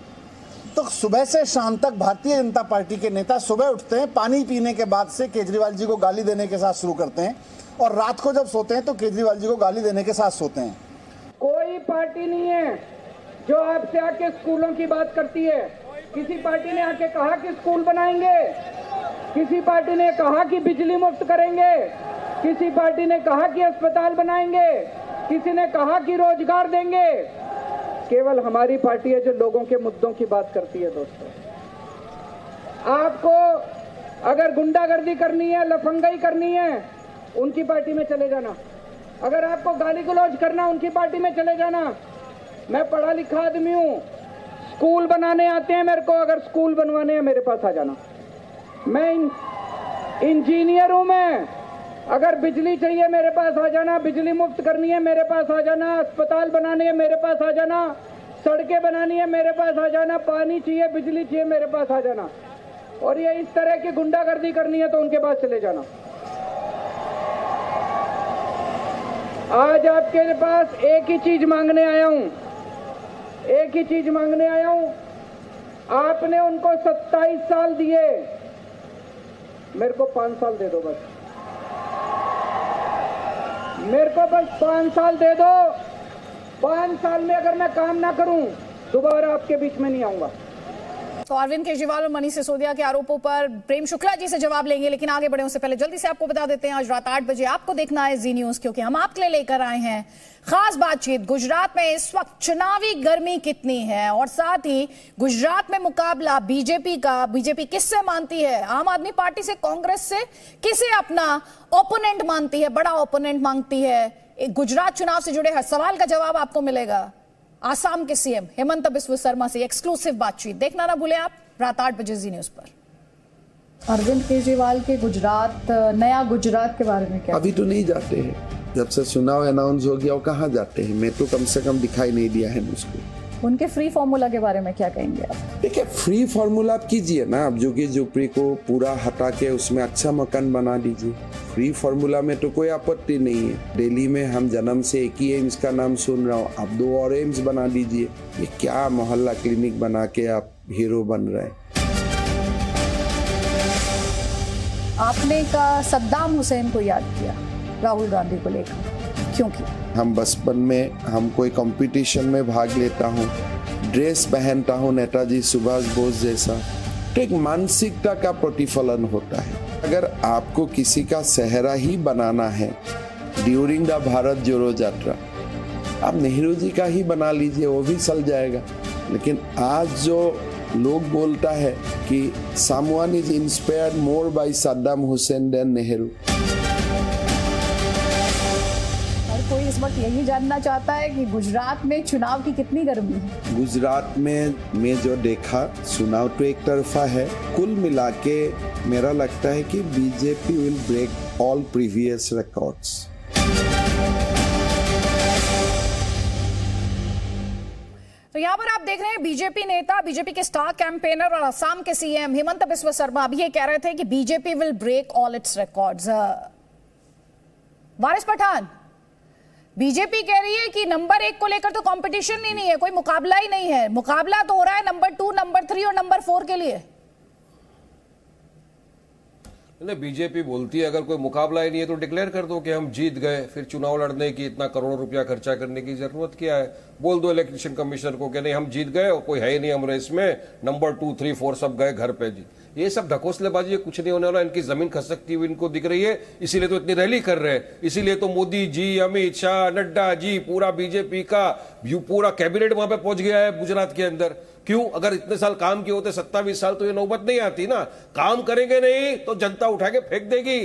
तो सुबह से शाम तक भारतीय जनता पार्टी के नेता सुबह उठते हैं, पानी पीने के बाद से केजरीवाल जी को गाली देने के साथ शुरू करते हैं, और रात को जब सोते हैं तो केजरीवाल जी को गाली देने के साथ सोते हैं। कोई पार्टी नहीं है जो आपसे आके स्कूलों की बात करती है। किसी पार्टी ने आके कहा कि स्कूल बनाएंगे, किसी पार्टी ने कहा कि बिजली मुफ्त करेंगे, किसी पार्टी ने कहा कि अस्पताल बनाएंगे, किसी ने कहा कि रोजगार देंगे। केवल हमारी पार्टी है जो लोगों के मुद्दों की बात करती है। दोस्तों, आपको अगर गुंडागर्दी करनी है, लफंगाई करनी है, उनकी पार्टी में चले जाना। अगर आपको गाली गलौज करना, उनकी पार्टी में चले जाना। मैं पढ़ा लिखा आदमी हूं, स्कूल बनाने आते हैं मेरे को, अगर स्कूल बनवाने हैं मेरे पास आ जाना। मैं इंजीनियर हूं, मैं अगर बिजली चाहिए मेरे पास आ जाना, बिजली मुफ्त करनी है मेरे पास आ जाना, अस्पताल बनाने है मेरे पास आ जाना, सड़कें बनानी है मेरे पास आ जाना, पानी चाहिए, बिजली चाहिए मेरे पास आ जाना। और ये इस तरह की गुंडागर्दी करनी है तो उनके पास चले जाना। आज आपके पास एक ही चीज मांगने आया हूं, एक ही चीज मांगने आया हूं। आपने उनको 27 साल दिए, मेरे को 5 साल दे दो बस, मेरे को बस 5 साल दे दो। 5 साल में अगर मैं काम ना करूं, दोबारा आपके बीच में नहीं आऊंगा। तो अरविंद केजरीवाल और मनीष सिसोदिया के आरोपों पर प्रेम शुक्ला जी से जवाब लेंगे, लेकिन आगे बढ़े उससे पहले जल्दी से आपको बता देते हैं आज रात 8 बजे आपको देखना है जी न्यूज, क्योंकि हम आपके लिए लेकर आए हैं खास बातचीत। गुजरात में इस वक्त चुनावी गर्मी कितनी है, और साथ ही गुजरात में मुकाबला बीजेपी का, बीजेपी किससे मानती है, आम आदमी पार्टी से, कांग्रेस से, किसे अपना ओपोनेंट मानती है, बड़ा ओपोनेंट मांगती है। एक गुजरात चुनाव से जुड़े हर सवाल का जवाब आपको मिलेगा आसाम के सीएम हेमंत बिस्वा शर्मा से। एक्सक्लूसिव बातचीत देखना ना भूलें आप रात 8 बजे जी न्यूज पर। अरविंद केजरीवाल के गुजरात, नया गुजरात के बारे में क्या? अभी तो नहीं जाते हैं, जब से चुनाव अनाउंस हो गया वो कहाँ जाते हैं? मैं तो कम से कम दिखाई नहीं दिया है मुझको। उनके फ्री फॉर्मूला के बारे में क्या कहेंगे आप? देखिए, फ्री फॉर्मूला आप कीजिए ना, आप झुग्गी झोपड़ी को पूरा हटा के उसमें अच्छा मकान बना दीजिए। फ्री फॉर्मूला में तो कोई आपत्ति नहीं है। दिल्ली में हम जन्म से एक ही एम्स का नाम सुन रहा हूँ, आप 2 और एम्स बना दीजिए। ये क्या मोहल्ला क्लिनिक बना के आप हीरो बन रहे हैं? आपने का सद्दाम हुसैन को याद किया राहुल गांधी को लेकर, क्योंकि हम बचपन में हम कोई कंपटीशन में भाग लेता हूँ, ड्रेस पहनता हूँ नेताजी सुभाष बोस जैसा, तो एक मानसिकता का प्रतिफलन होता है। अगर आपको किसी का सेहरा ही बनाना है ड्यूरिंग द भारत जोड़ो यात्रा, आप नेहरू जी का ही बना लीजिए, वो भी चल जाएगा। लेकिन आज जो लोग बोलता है कि someone is inspired more by Saddam Hussein than Nehru। कोई इस वक्त यही जानना चाहता है कि गुजरात में चुनाव की कितनी गर्मी है। गुजरात में मैं जो देखा, चुनाव तो एक तरफा है, कुल मिला के मेरा लगता है कि BJP will break all previous records. तो यहाँ पर आप देख रहे हैं बीजेपी नेता, बीजेपी के स्टार कैंपेनर और असम के सीएम हेमंत बिस्वा शर्मा अभी ये कह रहे थे कि BJP will break all its records. Waris Pathan, BJP कह रही है कि नंबर 1 को लेकर तो कंपटीशन ही नहीं है, कोई मुकाबला ही नहीं है, मुकाबला तो हो रहा है नंबर 2, नंबर 3 और नंबर 4 के लिए। नहीं, बीजेपी बोलती है अगर कोई मुकाबला ही नहीं है तो डिक्लेयर कर दो कि हम जीत गए, फिर चुनाव लड़ने की इतना करोड़ों रुपया खर्चा करने की जरूरत क्या है। बोल दो इलेक्शन कमिश्नर को कि नहीं हम जीत गए और कोई है ही नहीं हम रेस में, नंबर 2, 3, 4 सब गए घर पे जी। ये सब ढकोसलेबाजी, कुछ नहीं होने वाला। इनकी जमीन खसकती हुई इनको दिख रही है, इसीलिए तो इतनी रैली कर रहे हैं, इसीलिए तो मोदी जी, अमित शाह, नड्डा जी, पूरा बीजेपी का पूरा कैबिनेट वहां पे पहुंच गया है गुजरात के अंदर। क्यों? अगर इतने साल काम किए होते, 27 साल, तो ये नौबत नहीं आती ना। काम करेंगे नहीं तो जनता उठा के फेंक देगी,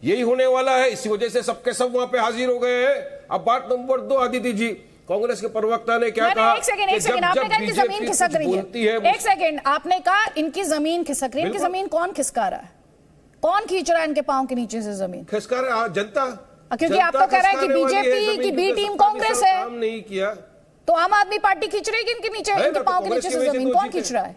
यही होने वाला है। इसी वजह से सबके सब वहां पे हाजिर हो गए हैं। अब बात नंबर 2, आदित्य जी, कांग्रेस के प्रवक्ता ने क्या कहा? एक सेकंड, आपने कहा इनकी जमीन खिसक रही है। एक सेकंड, आपने कहा इनकी जमीन खिसक रही है। इनकी जमीन कौन खिसका रहा है? कौन खींच रहा है इनके पांव के नीचे से जमीन? खिसका रहा है जनता, क्योंकि आप तो कह रहे हैं कि बीजेपी की बी टीम कांग्रेस है, काम नहीं किया तो आम आदमी पार्टी खींच रही है कि इनके नीचे, इनके पांव के नीचे से जमीन कौन खींच रहा है?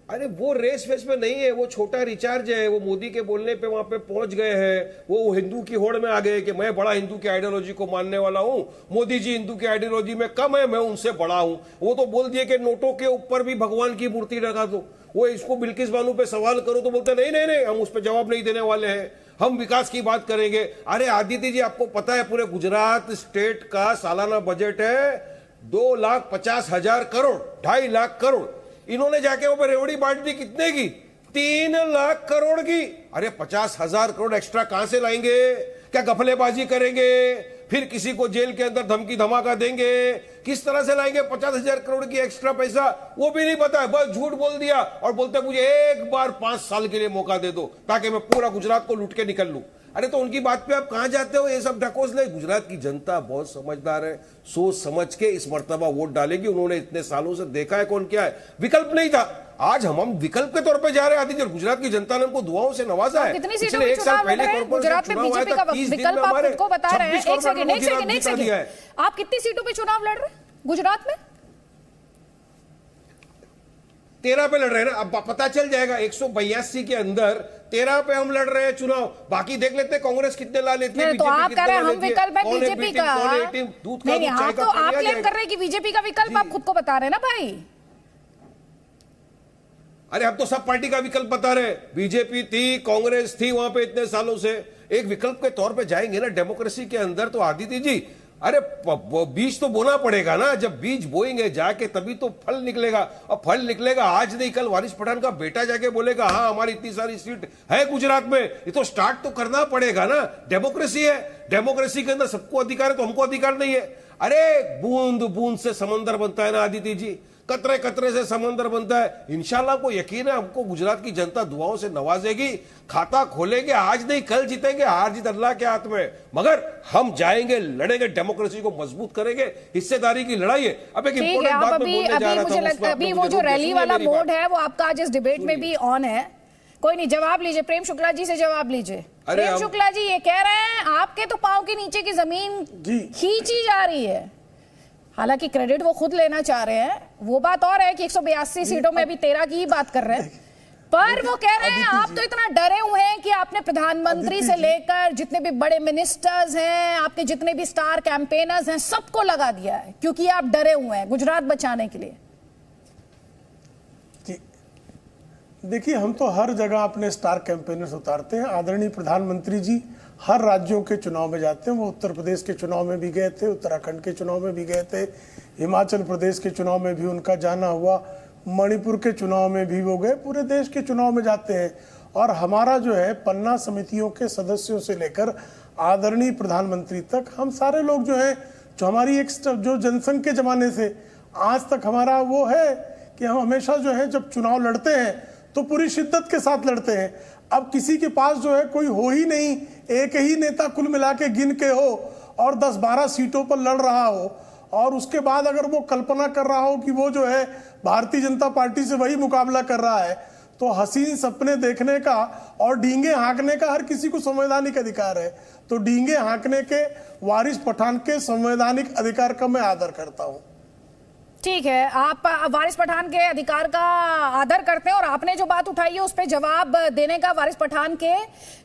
अरे वो रेस फेस में नहीं है, वो छोटा रिचार्ज है। वो मोदी के बोलने पे वहां पे पहुंच गए हैं। वो हिंदू की होड़ में आ गए कि मैं बड़ा हिंदू की आइडियोलॉजी को मानने वाला हूं, मोदी जी हिंदू की आइडियोलॉजी में कम है, मैं उनसे बड़ा हूं। वो तो बोल दिए कि नोटों के ऊपर भी भगवान की मूर्ति लगा दो। वो इसको बिल्किस बानो पे सवाल करो तो बोलते नहीं नहीं नहीं, हम उस पर जवाब नहीं देने वाले हैं, हम विकास की बात करेंगे। अरे आदित्य जी, आपको पता है पूरे गुजरात स्टेट का सालाना बजट है 2,50,000 करोड़, 2.5 लाख करोड़। इन्होंने जाके वो रेवड़ी बांट दी कितने की? 3 लाख करोड़ की। अरे 50,000 करोड़ एक्स्ट्रा कहां से लाएंगे? क्या गफलेबाजी करेंगे? फिर किसी को जेल के अंदर धमकी धमाका देंगे? किस तरह से लाएंगे 50,000 करोड़ की एक्स्ट्रा पैसा? वो भी नहीं पता है, बस झूठ बोल दिया और बोलते मुझे एक बार 5 साल के लिए मौका दे दो ताकि मैं पूरा गुजरात को लूट के निकल लूं। अरे तो उनकी बात पे आप कहां जाते हो? ये सब ढकोसले। गुजरात की जनता बहुत समझदार है, सोच समझ के इस मर्तबा वोट डालेगी। उन्होंने इतने सालों से देखा है कौन क्या है, विकल्प नहीं था। आज हम विकल्प के तौर पे जा रहे हैं। आदित्य, गुजरात की जनता ने उनको दुआओं से नवाजा है। कितनी सीटों पे चुनाव लड़ रहे हैं गुजरात में? बीजेपी का विकल्प आप खुद को बता रहे हैं। एक सेकंड, आप कितनी सीटों पे चुनाव लड़ रहे हैं गुजरात में? 13 पे लड़ रहे हैं ना। अब पता चल जाएगा 182 के अंदर 13 पे हम लड़ रहे हैं चुनाव। बाकी देख लेते हैं कांग्रेस कितने ला लेती है। तो आप कह रहे हैं हम विकल्प है बीजेपी का। नहीं, आप तो आप क्लेम कर रहे हैं कि बीजेपी का विकल्प, आप खुद को बता रहे हैं ना भाई। अरे हम तो सब पार्टी का विकल्प बता रहे हैं। बीजेपी थी, कांग्रेस थी वहां पे इतने सालों से। एक विकल्प के तौर पे जाएंगे ना डेमोक्रेसी के अंदर। तो आदित्य जी, अरे बीज तो बोना पड़ेगा ना। जब बीज बोएंगे जाके तभी तो फल निकलेगा। और फल निकलेगा आज नहीं कल। वारिस पठान का बेटा जाके बोलेगा हाँ हमारी इतनी सारी सीट है गुजरात में। ये तो स्टार्ट तो करना पड़ेगा ना। डेमोक्रेसी है, डेमोक्रेसी के अंदर सबको अधिकार है, तो हमको अधिकार नहीं है? अरे बूंद बूंद से समंदर बनता है ना आदित्य जी, कतरे कतरे से समंदर बनता है। इंशाल्लाह को यकीन है हमको गुजरात की जनता दुआओं से नवाजेगी। खाता खोलेंगे, आज नहीं कल जीतेंगे। हार जीत अल्लाह के हाथ में, मगर हम जाएंगे, लड़ेंगे, डेमोक्रेसी को मजबूत करेंगे। हिस्सेदारी की लड़ाई है। अब एक इंपॉर्टेंट बात मैं बोलने जा रहा था। अभी वो जो रैली वाला मोड है वो आपका आज इस डिबेट में भी ऑन है। कोई नहीं, जवाब लीजिए, प्रेम शुक्ला जी से जवाब लीजिए। प्रेम शुक्ला जी ये कह रहे हैं आपके तो पांव के नीचे की जमीन खींची जा रही है। हालांकि क्रेडिट वो खुद लेना चाह रहे हैं, वो बात और है कि 182 सीटों में अभी 13 की ही बात कर रहे हैं। पर वो कह रहे हैं आप तो इतना डरे हुए हैं कि आपने प्रधानमंत्री से लेकर जितने भी बड़े मिनिस्टर्स हैं, आपके जितने भी स्टार कैंपेनर्स हैं, सबको लगा दिया है क्योंकि आप डरे हुए हैं गुजरात बचाने के लिए। देखिए, हम तो हर जगह अपने स्टार कैंपेनर्स उतारते हैं। आदरणीय प्रधानमंत्री जी हर राज्यों के चुनाव में जाते हैं। वो उत्तर प्रदेश के चुनाव में भी गए थे, उत्तराखंड के चुनाव में भी गए थे, हिमाचल प्रदेश के चुनाव में भी उनका जाना हुआ, मणिपुर के चुनाव में भी वो गए, पूरे देश के चुनाव में जाते हैं। और हमारा जो है पन्ना समितियों के सदस्यों से लेकर आदरणीय प्रधानमंत्री तक हम सारे लोग जो है, जो हमारी एक जो जनसंघ के जमाने से आज तक हमारा वो है कि हम हमेशा जो है जब चुनाव लड़ते हैं तो पूरी शिद्दत के साथ लड़ते हैं। अब किसी के पास जो है कोई हो ही नहीं, एक ही नेता कुल मिला के गिन के हो और 10-12 सीटों पर लड़ रहा हो, और उसके बाद अगर वो कल्पना कर रहा हो कि वो जो है भारतीय जनता पार्टी से वही मुकाबला कर रहा है, तो हसीन सपने देखने का और डींगे हाँकने का हर किसी को संवैधानिक अधिकार है। तो डींगे हाँकने के वारिस पठान के संवैधानिक अधिकार का मैं आदर करता हूं। ठीक है, आप वारिस पठान के अधिकार का आदर करते हैं और आपने जो बात उठाई है उस पर जवाब देने का, वारिस पठान के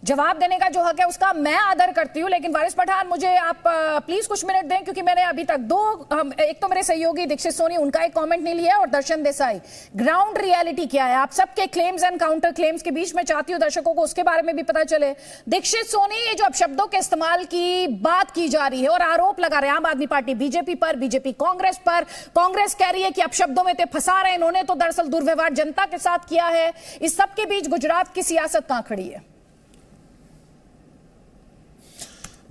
जवाब देने का जो हक है उसका मैं आदर करती हूं। लेकिन वारिस पठान, मुझे आप प्लीज कुछ मिनट दें, क्योंकि मैंने अभी तक एक तो मेरे सहयोगी दीक्षित सोनी, उनका एक कमेंट नहीं लिया, और दर्शन देसाई। ग्राउंड रियलिटी क्या है, आप सबके क्लेम्स एंड काउंटर क्लेम्स के बीच में चाहती हूँ दर्शकों को उसके बारे में भी पता चले। दीक्षित सोनी, ये जो अब शब्दों के इस्तेमाल की बात की जा रही है और आरोप लगा रहे हैं आम आदमी पार्टी बीजेपी पर, बीजेपी कांग्रेस पर, कांग्रेस कह रही है कि अब शब्दों में ते फंसा रहे हैं, इन्होंने तो दरअसल दुर्व्यवहार जनता के साथ किया है। इस सब के बीच गुजरात की सियासत कहां खड़ी है?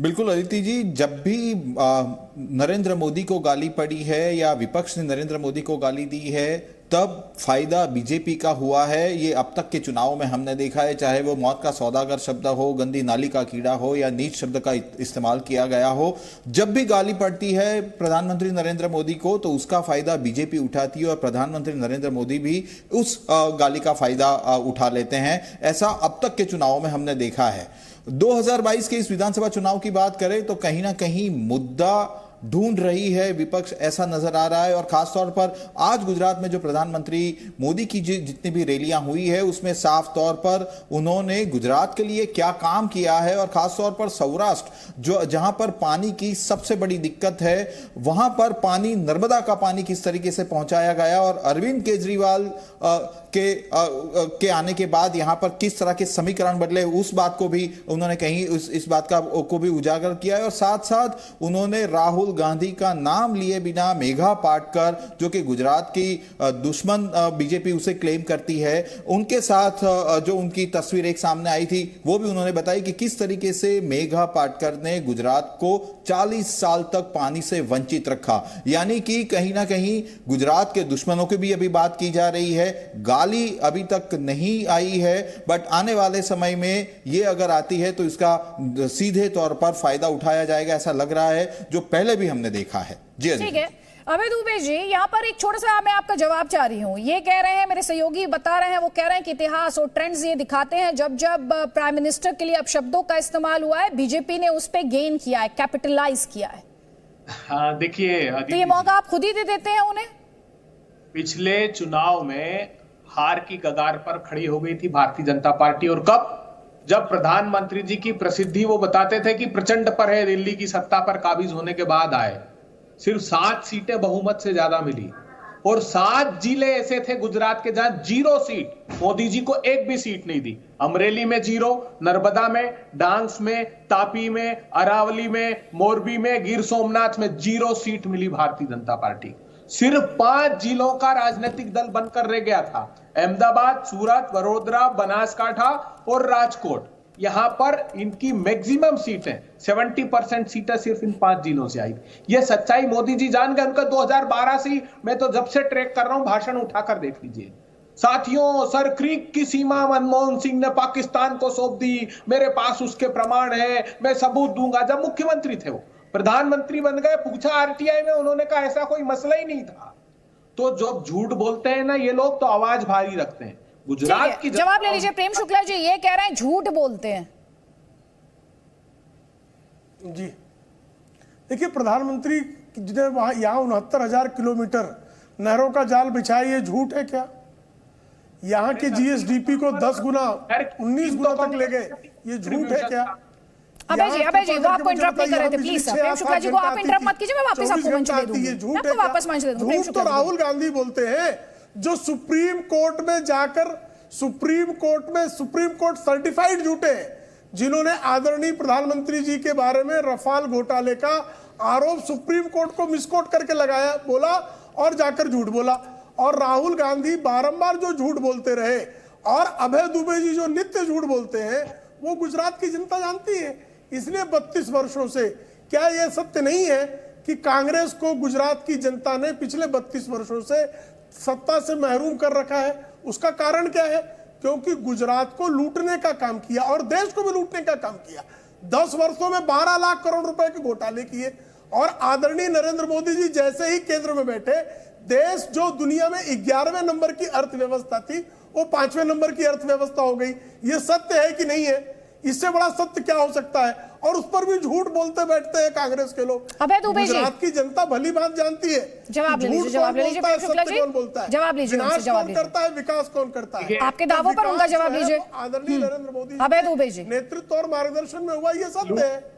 बिल्कुल अदिति जी, जब भी नरेंद्र मोदी को गाली पड़ी है या विपक्ष ने नरेंद्र मोदी को गाली दी है, तब फायदा बीजेपी का हुआ है। ये अब तक के चुनाव में हमने देखा है, चाहे वो मौत का सौदागर शब्द हो, गंदी नाली का कीड़ा हो या नीच शब्द का इस्तेमाल किया गया हो, जब भी गाली पड़ती है प्रधानमंत्री नरेंद्र मोदी को तो उसका फायदा बीजेपी उठाती है और प्रधानमंत्री नरेंद्र मोदी भी उस गाली का फायदा उठा लेते हैं। ऐसा अब तक के चुनाव में हमने देखा है। 2022 के इस विधानसभा चुनाव की बात करें तो कहीं ना कहीं मुद्दा ढूंढ रही है विपक्ष, ऐसा नजर आ रहा है। और खासतौर पर आज गुजरात में जो प्रधानमंत्री मोदी की जितनी भी रैलियां हुई है उसमें साफ तौर पर उन्होंने गुजरात के लिए क्या काम किया है, और खासतौर पर सौराष्ट्र जो जहां पर पानी की सबसे बड़ी दिक्कत है वहां पर पानी, नर्मदा का पानी किस तरीके से पहुंचाया गया, और अरविंद केजरीवाल के आने के बाद यहां पर किस तरह के समीकरण बदले, उस बात को भी उन्होंने कहीं इस बात को भी उजागर किया है। और साथ साथ उन्होंने राहुल गांधी का नाम लिए बिना मेघा पाटकर, जो कि गुजरात की दुश्मन बीजेपी उसे क्लेम करती है, उनके साथ जो उनकी तस्वीर एक सामने आई थी वो भी उन्होंने बताई कि किस तरीके से मेघा पाटकर ने गुजरात को 40 साल तक पानी से वंचित रखा। यानी कि कहीं ना कहीं गुजरात के दुश्मनों की भी अभी बात की जा रही है। गाली अभी तक नहीं आई है, बट आने वाले समय में ये अगर आती है तो इसका सीधे तौर पर फायदा उठाया जाएगा, ऐसा लग रहा है, जो पहले भी हमने देखा है। जी ठीक है, अभय दुबे जी, यहाँ पर एक छोटा सा मैं आपका जवाब चाह रही हूँ। ये कह रहे हैं, मेरे सहयोगी बता रहे हैं, वो कह रहे हैं कि इतिहास और ट्रेंड्स ये दिखाते हैं जब जब प्राइम मिनिस्टर के लिए अब शब्दों का इस्तेमाल हुआ है, बीजेपी ने उस पर गेन किया है, कैपिटलाइज किया है। हाँ, देखिए, तो ये मौका आप खुद ही दे देते हैं उन्हें। पिछले चुनाव में हार की कगार पर खड़ी हो गई थी भारतीय जनता पार्टी, और कब? जब प्रधानमंत्री जी की प्रसिद्धि वो बताते थे कि प्रचंड पर है, दिल्ली की सत्ता पर काबिज होने के बाद आए। सिर्फ 7 सीटें बहुमत से ज्यादा मिली, और 7 जिले ऐसे थे गुजरात के जहां 0 सीट, मोदी जी को एक भी सीट नहीं दी। अमरेली में 0, नर्मदा में, डांग में, तापी में, अरावली में, मोरबी में, गिर सोमनाथ में 0 सीट मिली भारतीय जनता पार्टी। सिर्फ 5 जिलों का राजनीतिक दल बनकर रह गया था, अहमदाबाद, सूरत, वडोदरा, बनासकांठा और राजकोट। यहां पर इनकी मैक्सिमम सीटें 70% सीटें सिर्फ इन 5 जिलों से आई। यह सच्चाई मोदी जी जान गए। उनका 2012 से, मैं तो जब से ट्रैक कर रहा हूं, भाषण उठाकर देख लीजिए। साथियों, सर क्रीक की सीमा मनमोहन सिंह ने पाकिस्तान को सौंप दी, मेरे पास उसके प्रमाण है, मैं सबूत दूंगा। जब मुख्यमंत्री थे, वो प्रधानमंत्री बन गए, पूछा आरटीआई में, उन्होंने कहा ऐसा कोई मसला ही नहीं था। तो जब झूठ बोलते हैं ना ये लोग, तो आवाज भारी रखते हैं। गुजरात की जवाब ले लीजिए। प्रेम शुक्ला जी ये कह रहे हैं झूठ बोलते हैं। जी देखिए, प्रधानमंत्री जिन्हें वहां यहाँ 69,000 किलोमीटर नहरों का जाल बिछाया, ये झूठ है क्या? यहाँ के जीएसडीपी को 10 गुना 19 गुना तक ले गए, ये झूठ है क्या? अबे जी वो आपको इंटरप्ट नहीं कर रहे थे, प्लीज प्रेम शुक्ला जी को आप इंटरप्ट मत कीजिए, मैं वापस आपको मंच दे दूंगी। मैं आपको वापस मंच दे दूंगी। झूठ तो राहुल गांधी बोलते हैं, जो सुप्रीम कोर्ट में जाकर सुप्रीम कोर्ट सर्टिफाइड झूठे हैं, जिन्होंने आदरणीय प्रधानमंत्री जी के बारे में रफाल घोटाले का आरोप सुप्रीम कोर्ट को मिसकोट करके लगाया, बोला और जाकर झूठ बोला। और राहुल गांधी बारंबार जो झूठ बोलते रहे, और अभय दुबे जी जो नित्य झूठ बोलते हैं, वो गुजरात की जनता जानती है। इसलिए 32 वर्षों से, क्या यह सत्य नहीं है कि कांग्रेस को गुजरात की जनता ने पिछले 32 वर्षों से सत्ता से महरूम कर रखा है? उसका कारण क्या है? क्योंकि गुजरात को लूटने का काम किया और देश को भी लूटने का काम किया। 10 वर्षों में 12 लाख करोड़ रुपए के घोटाले किए, और आदरणीय नरेंद्र मोदी जी जैसे ही केंद्र में बैठे, देश जो दुनिया में 11वें नंबर की अर्थव्यवस्था थी, वो 5वें नंबर की अर्थव्यवस्था हो गई। ये सत्य है कि नहीं है? इससे बड़ा सत्य क्या हो सकता है? और उस पर भी झूठ बोलते बैठते हैं कांग्रेस के लोग। अभय दुबे जी, गुजरात की जनता भली बात जानती है। जवाब ले लीजिए, जवाब ले लीजिए प्रेम शुक्ला जी, कौन बोलता है, जवाब लीजिए, विनाश जवाब कौन लीजिए, करता है, विकास कौन करता है। आपके दावों पर उनका जवाब लीजिए। आदरणीय नरेंद्र मोदी अभय दुबे जी, नेतृत्व और मार्गदर्शन में हुआ, ये सत्य है।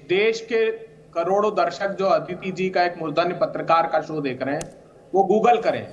देश के करोड़ों दर्शक जो अदिति जी का एक मूर्धन्य पत्रकार का शो देख रहे हैं, वो गूगल करें,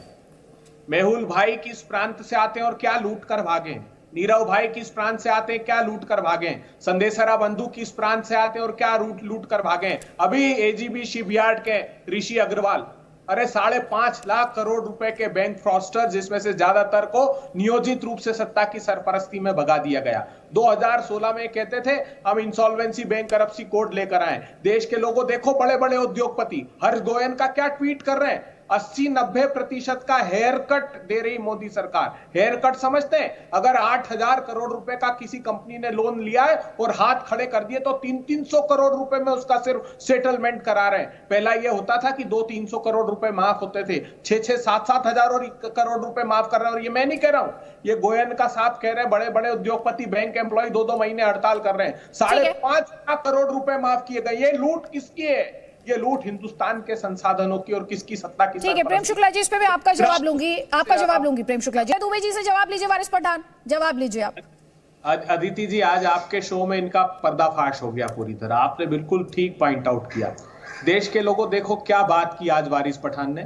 मेहुल भाई किस प्रांत से आते हैं और क्या लूट कर भागे, नीरव भाई किस प्रांत से आते हैं क्या लूट कर भागे, संदेशरा बंधु किस प्रांत से आते हैं और क्या लूट कर भागे। अभी एजीबी शिपयार्ड के ऋषि अग्रवाल, अरे 5.5 लाख करोड़ रुपए के बैंक फ्रॉस्टर, जिसमें से ज्यादातर को नियोजित रूप से सत्ता की सरपरस्ती में भगा दिया गया। 2016 में कहते थे हम इंसॉल्वेंसी बैंकरप्सी कोड लेकर आए। देश के लोगों देखो, बड़े बड़े उद्योगपति हर्ष गोयन का क्या ट्वीट कर रहे हैं, 80-90% का हेयर कट दे रही मोदी सरकार। हेयर कट समझते हैं, अगर 8,000 करोड़ रुपए का किसी कंपनी ने लोन लिया है और हाथ खड़े कर दिए तो 300 करोड़ रुपए में उसका सिर्फ सेटलमेंट करा रहे हैं। पहला यह होता था कि 200-300 करोड़ रुपए माफ होते थे, 6-6, 7-7 हजार और करोड़ रुपए माफ कर रहे हैं। और ये मैं नहीं कह रहा हूं, ये गोयन का साहब कह रहे हैं, बड़े बड़े उद्योगपति बैंक एम्प्लॉय 2-2 महीने हड़ताल कर रहे हैं। 5.5 लाख करोड़ रुपए माफ किए गए। ये लूट किसकी है? ये लूट हिंदुस्तान के संसाधनों की और किसकी सत्ता की। ठीक है प्रेम शुक्ला जी, इस पे भी आपका जवाब लूंगी, आपका जवाब लूंगी प्रेम शुक्ला जी। दुबे जी से जवाब लीजिए, वारिस पठान जवाब लीजिए आप। अदिति जी, आज आपके शो में इनका पर्दाफाश हो गया पूरी तरह। आपने बिल्कुल ठीक पॉइंट आउट किया। देश के लोगों देखो क्या बात की आज वारिस पठान ने,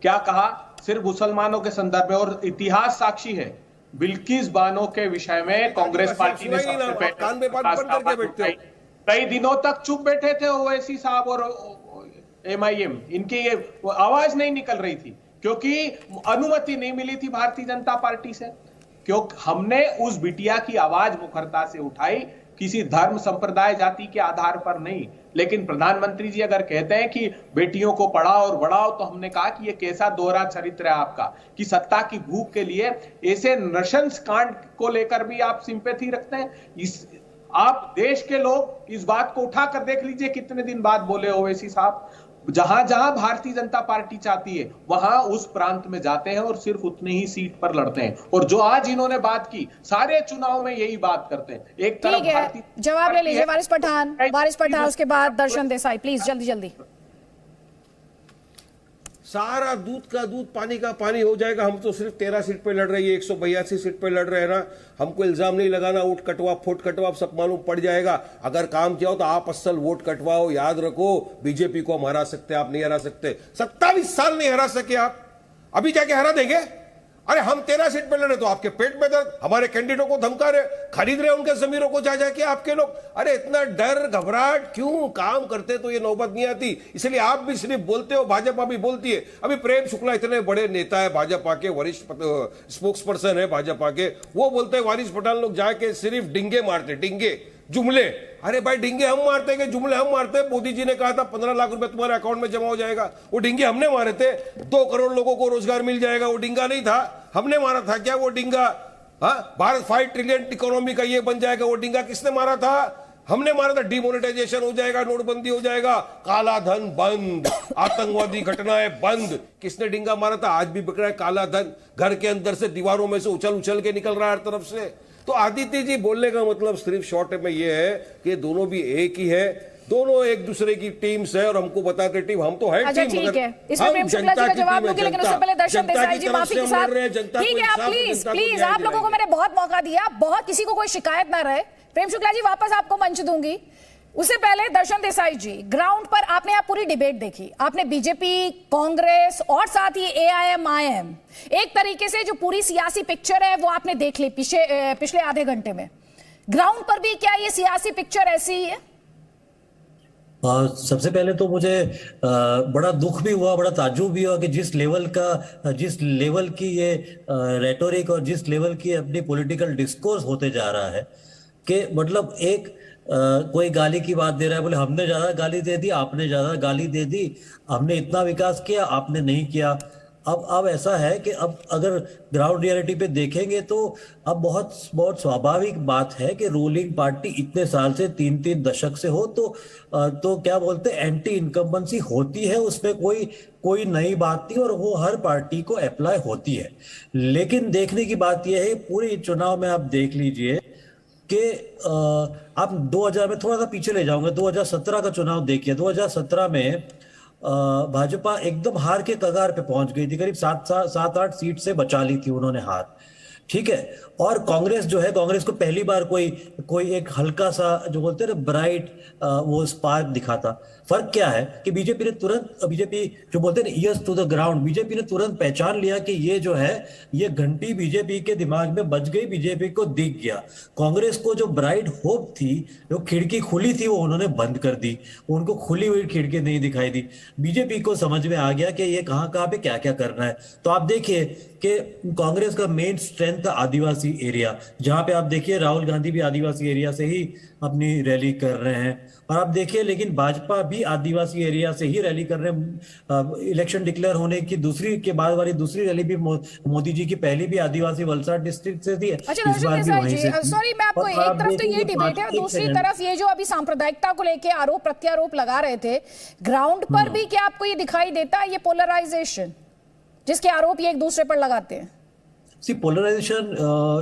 क्या कहा, सिर्फ मुसलमानों के संदर्भ में, और इतिहास साक्षी है। बिल्किस बानो के विषय में कांग्रेस पार्टी ने सबसे पहले कई दिनों तक चुप बैठे थे ओवैसी साहब और MIM, इनकी ये आवाज नहीं निकल रही थी क्योंकि अनुमति नहीं मिली थी भारतीय जनता पार्टी से। क्योंकि हमने उस बिटिया की आवाज मुखरता से उठाई, किसी धर्म संप्रदाय जाति के आधार पर नहीं। लेकिन प्रधानमंत्री जी अगर कहते हैं कि बेटियों को पढ़ाओ और बढ़ाओ, तो हमने कहा कि ये कैसा दोहरा चरित्र है आपका कि सत्ता की भूख के लिए ऐसे नृशंस कांड को लेकर भी आप सिंपैथी रखते हैं। आप देश के लोग इस बात को उठाकर देख लीजिए, कितने दिन बाद बोले ओवैसी साहब, जहां जहां भारतीय जनता पार्टी चाहती है वहां उस प्रांत में जाते हैं और सिर्फ उतनी ही सीट पर लड़ते हैं। और जो आज इन्होंने बात की, सारे चुनाव में यही बात करते हैं। एक तरफ भारतीय, जवाब ले लीजिए वारिस पठान, उसके बाद दर्शन देसाई, प्लीज जल्दी जल्दी। सारा दूध का दूध पानी का पानी हो जाएगा। हम तो सिर्फ 13 सीट पे लड़ रहे हैं, 182 सीट पे लड़ रहे हैं ना। हमको इल्जाम नहीं लगाना वोट कटवा फुट कटवा, सब मालूम पड़ जाएगा। अगर काम किया हो तो आप असल वोट कटवाओ। याद रखो, बीजेपी को हम हरा सकते, आप नहीं हरा सकते। 27 साल नहीं हरा सके आप, अभी जाके हरा देंगे? अरे हम 13 सीट पे लड़े तो आपके पेट में दर्द, हमारे कैंडिडेटों को धमका रहे, खरीद रहे उनके जमीरों को जा जाके आपके लोग। अरे इतना डर घबराहट क्यों? काम करते तो ये नौबत नहीं आती। इसलिए आप भी सिर्फ बोलते हो, भाजपा भी बोलती है। अभी प्रेम शुक्ला इतने बड़े नेता है भाजपा के, वरिष्ठ स्पोक्स पर्सन है भाजपा के, वो बोलते हैं वारिस पठान लोग जाके सिर्फ डिंगे मारते, डिंगे जुमले। अरे भाई डिंगे हम मारते हैं, जुमले हम मारते हैं? मोदी जी ने कहा था 15 लाख रुपए तुम्हारे अकाउंट में जमा हो जाएगा, वो डिंगे हमने मारे थे। 2 करोड़ लोगों को रोजगार मिल जाएगा, वो डिंगा नहीं था, हमने मारा था क्या वो डिंगा? हाँ, भारत 5 ट्रिलियन इकोनॉमी का ये बन जाएगा, वो डिंगा किसने मारा था? हमने मारा था। डिमोनेटाइजेशन हो जाएगा, नोटबंदी हो जाएगा, काला धन बंद, आतंकवादी घटनाएं बंद, किसने डिंगा मारा था? आज भी बिक रहा है काला धन, घर के अंदर से दीवारों में से उछल उछल के निकल रहा है हर तरफ से। तो आदित्य जी बोलने का मतलब सिर्फ शॉर्ट में ये है कि दोनों भी एक ही है, दोनों एक दूसरे की टीम्स है और हमको बताते टीम, हम तो है अच्छा, टीम, ठीक है। इसमें प्रेम शुक्ला जी का जवाब दूंगी, लेकिन उससे पहले दर्शन देसाई जी माफी के साथ। ठीक है, आप प्लीज आप लोगों को मैंने बहुत मौका दिया, बहुत किसी को कोई शिकायत ना रहे। प्रेम शुक्ला जी वापस आपको मंच दूंगी। उससे पहले दर्शन देसाई जी, ग्राउंड पर आपने आप पूरी डिबेट देखी, आपने बीजेपी, कांग्रेस और साथ ही AIM, एक तरीके से जो पूरी सियासी पिक्चर है वो आपने देख ली पिछले आधे घंटे में। ग्राउंड पर भी क्या ये सियासी पिक्चर ऐसी ही है? सबसे पहले तो मुझे बड़ा दुख भी हुआ, बड़ा ताज्जुब भी हुआ कि जिस लेवल की ये रेटोरिक और जिस लेवल की अपनी पॉलिटिकल डिस्कोर्स होते जा रहा है कि मतलब एक कोई गाली की बात दे रहा है, बोले हमने ज्यादा गाली दे दी, आपने ज्यादा गाली दे दी, हमने इतना विकास किया, आपने नहीं किया। अब ऐसा है कि अब अगर ग्राउंड रियलिटी पे देखेंगे तो अब बहुत स्वाभाविक बात है कि रूलिंग पार्टी इतने साल से 3-3 दशक से हो तो क्या बोलते हैं, एंटी इनकम्बेंसी होती है, उसमें कोई नई बात नहीं और वो हर पार्टी को अप्लाई होती है। लेकिन देखने की बात यह है, पूरे चुनाव में आप देख लीजिए कि आप 2000 में थोड़ा सा पीछे ले जाऊंगा, 2017 का चुनाव देखिए। 2017 में भाजपा एकदम हार के कगार पे पहुंच गई थी, करीब 7-8 सीट से बचा ली थी उन्होंने हार, ठीक है। और कांग्रेस जो है, कांग्रेस को पहली बार कोई एक हल्का सा जो बोलते हैं ना ब्राइट वो स्पार्क दिखा था। फर्क क्या है कि बीजेपी ने तुरंत, बीजेपी जो बोलते हैं ears to the ground, BJP ने तुरंत पहचान लिया कि ये जो है ये घंटी बीजेपी के दिमाग में बज गई, बीजेपी को दिख गया। कांग्रेस को जो ब्राइट होप थी, जो खिड़की खुली थी, वो उन्होंने बंद कर दी, उनको खुली हुई खिड़की नहीं दिखाई दी। बीजेपी को समझ में आ गया कि ये कहाँ पे क्या क्या करना है। तो आप देखिए कि कांग्रेस का मेन स्ट्रेंथ था आदिवासी एरिया, जहां पे आप देखिए राहुल गांधी भी आदिवासी एरिया से ही अपनी रैली कर रहे हैं। और आप देखिए लेकिन भाजपा भी आदिवासी एरिया से ही रैली कर रहे हैं। इलेक्शन डिक्लेयर होने की दूसरी के बाद वाली दूसरी रैली भी मोदी जी की पहली भी आदिवासी वलसाड डिस्ट्रिक्ट से थी। अच्छा सॉरी, मैं आपको एक तरफ तो ये डिबेट है और दूसरी तरफ ये जो अभी सांप्रदायिकता को लेके आरोप प्रत्यारोप लगा रहे थे, ग्राउंड पर भी क्या आपको ये दिखाई देता है, ये पोलराइजेशन जिसके आरोप ये एक दूसरे पर लगाते हैं? सी पोलराइजेशन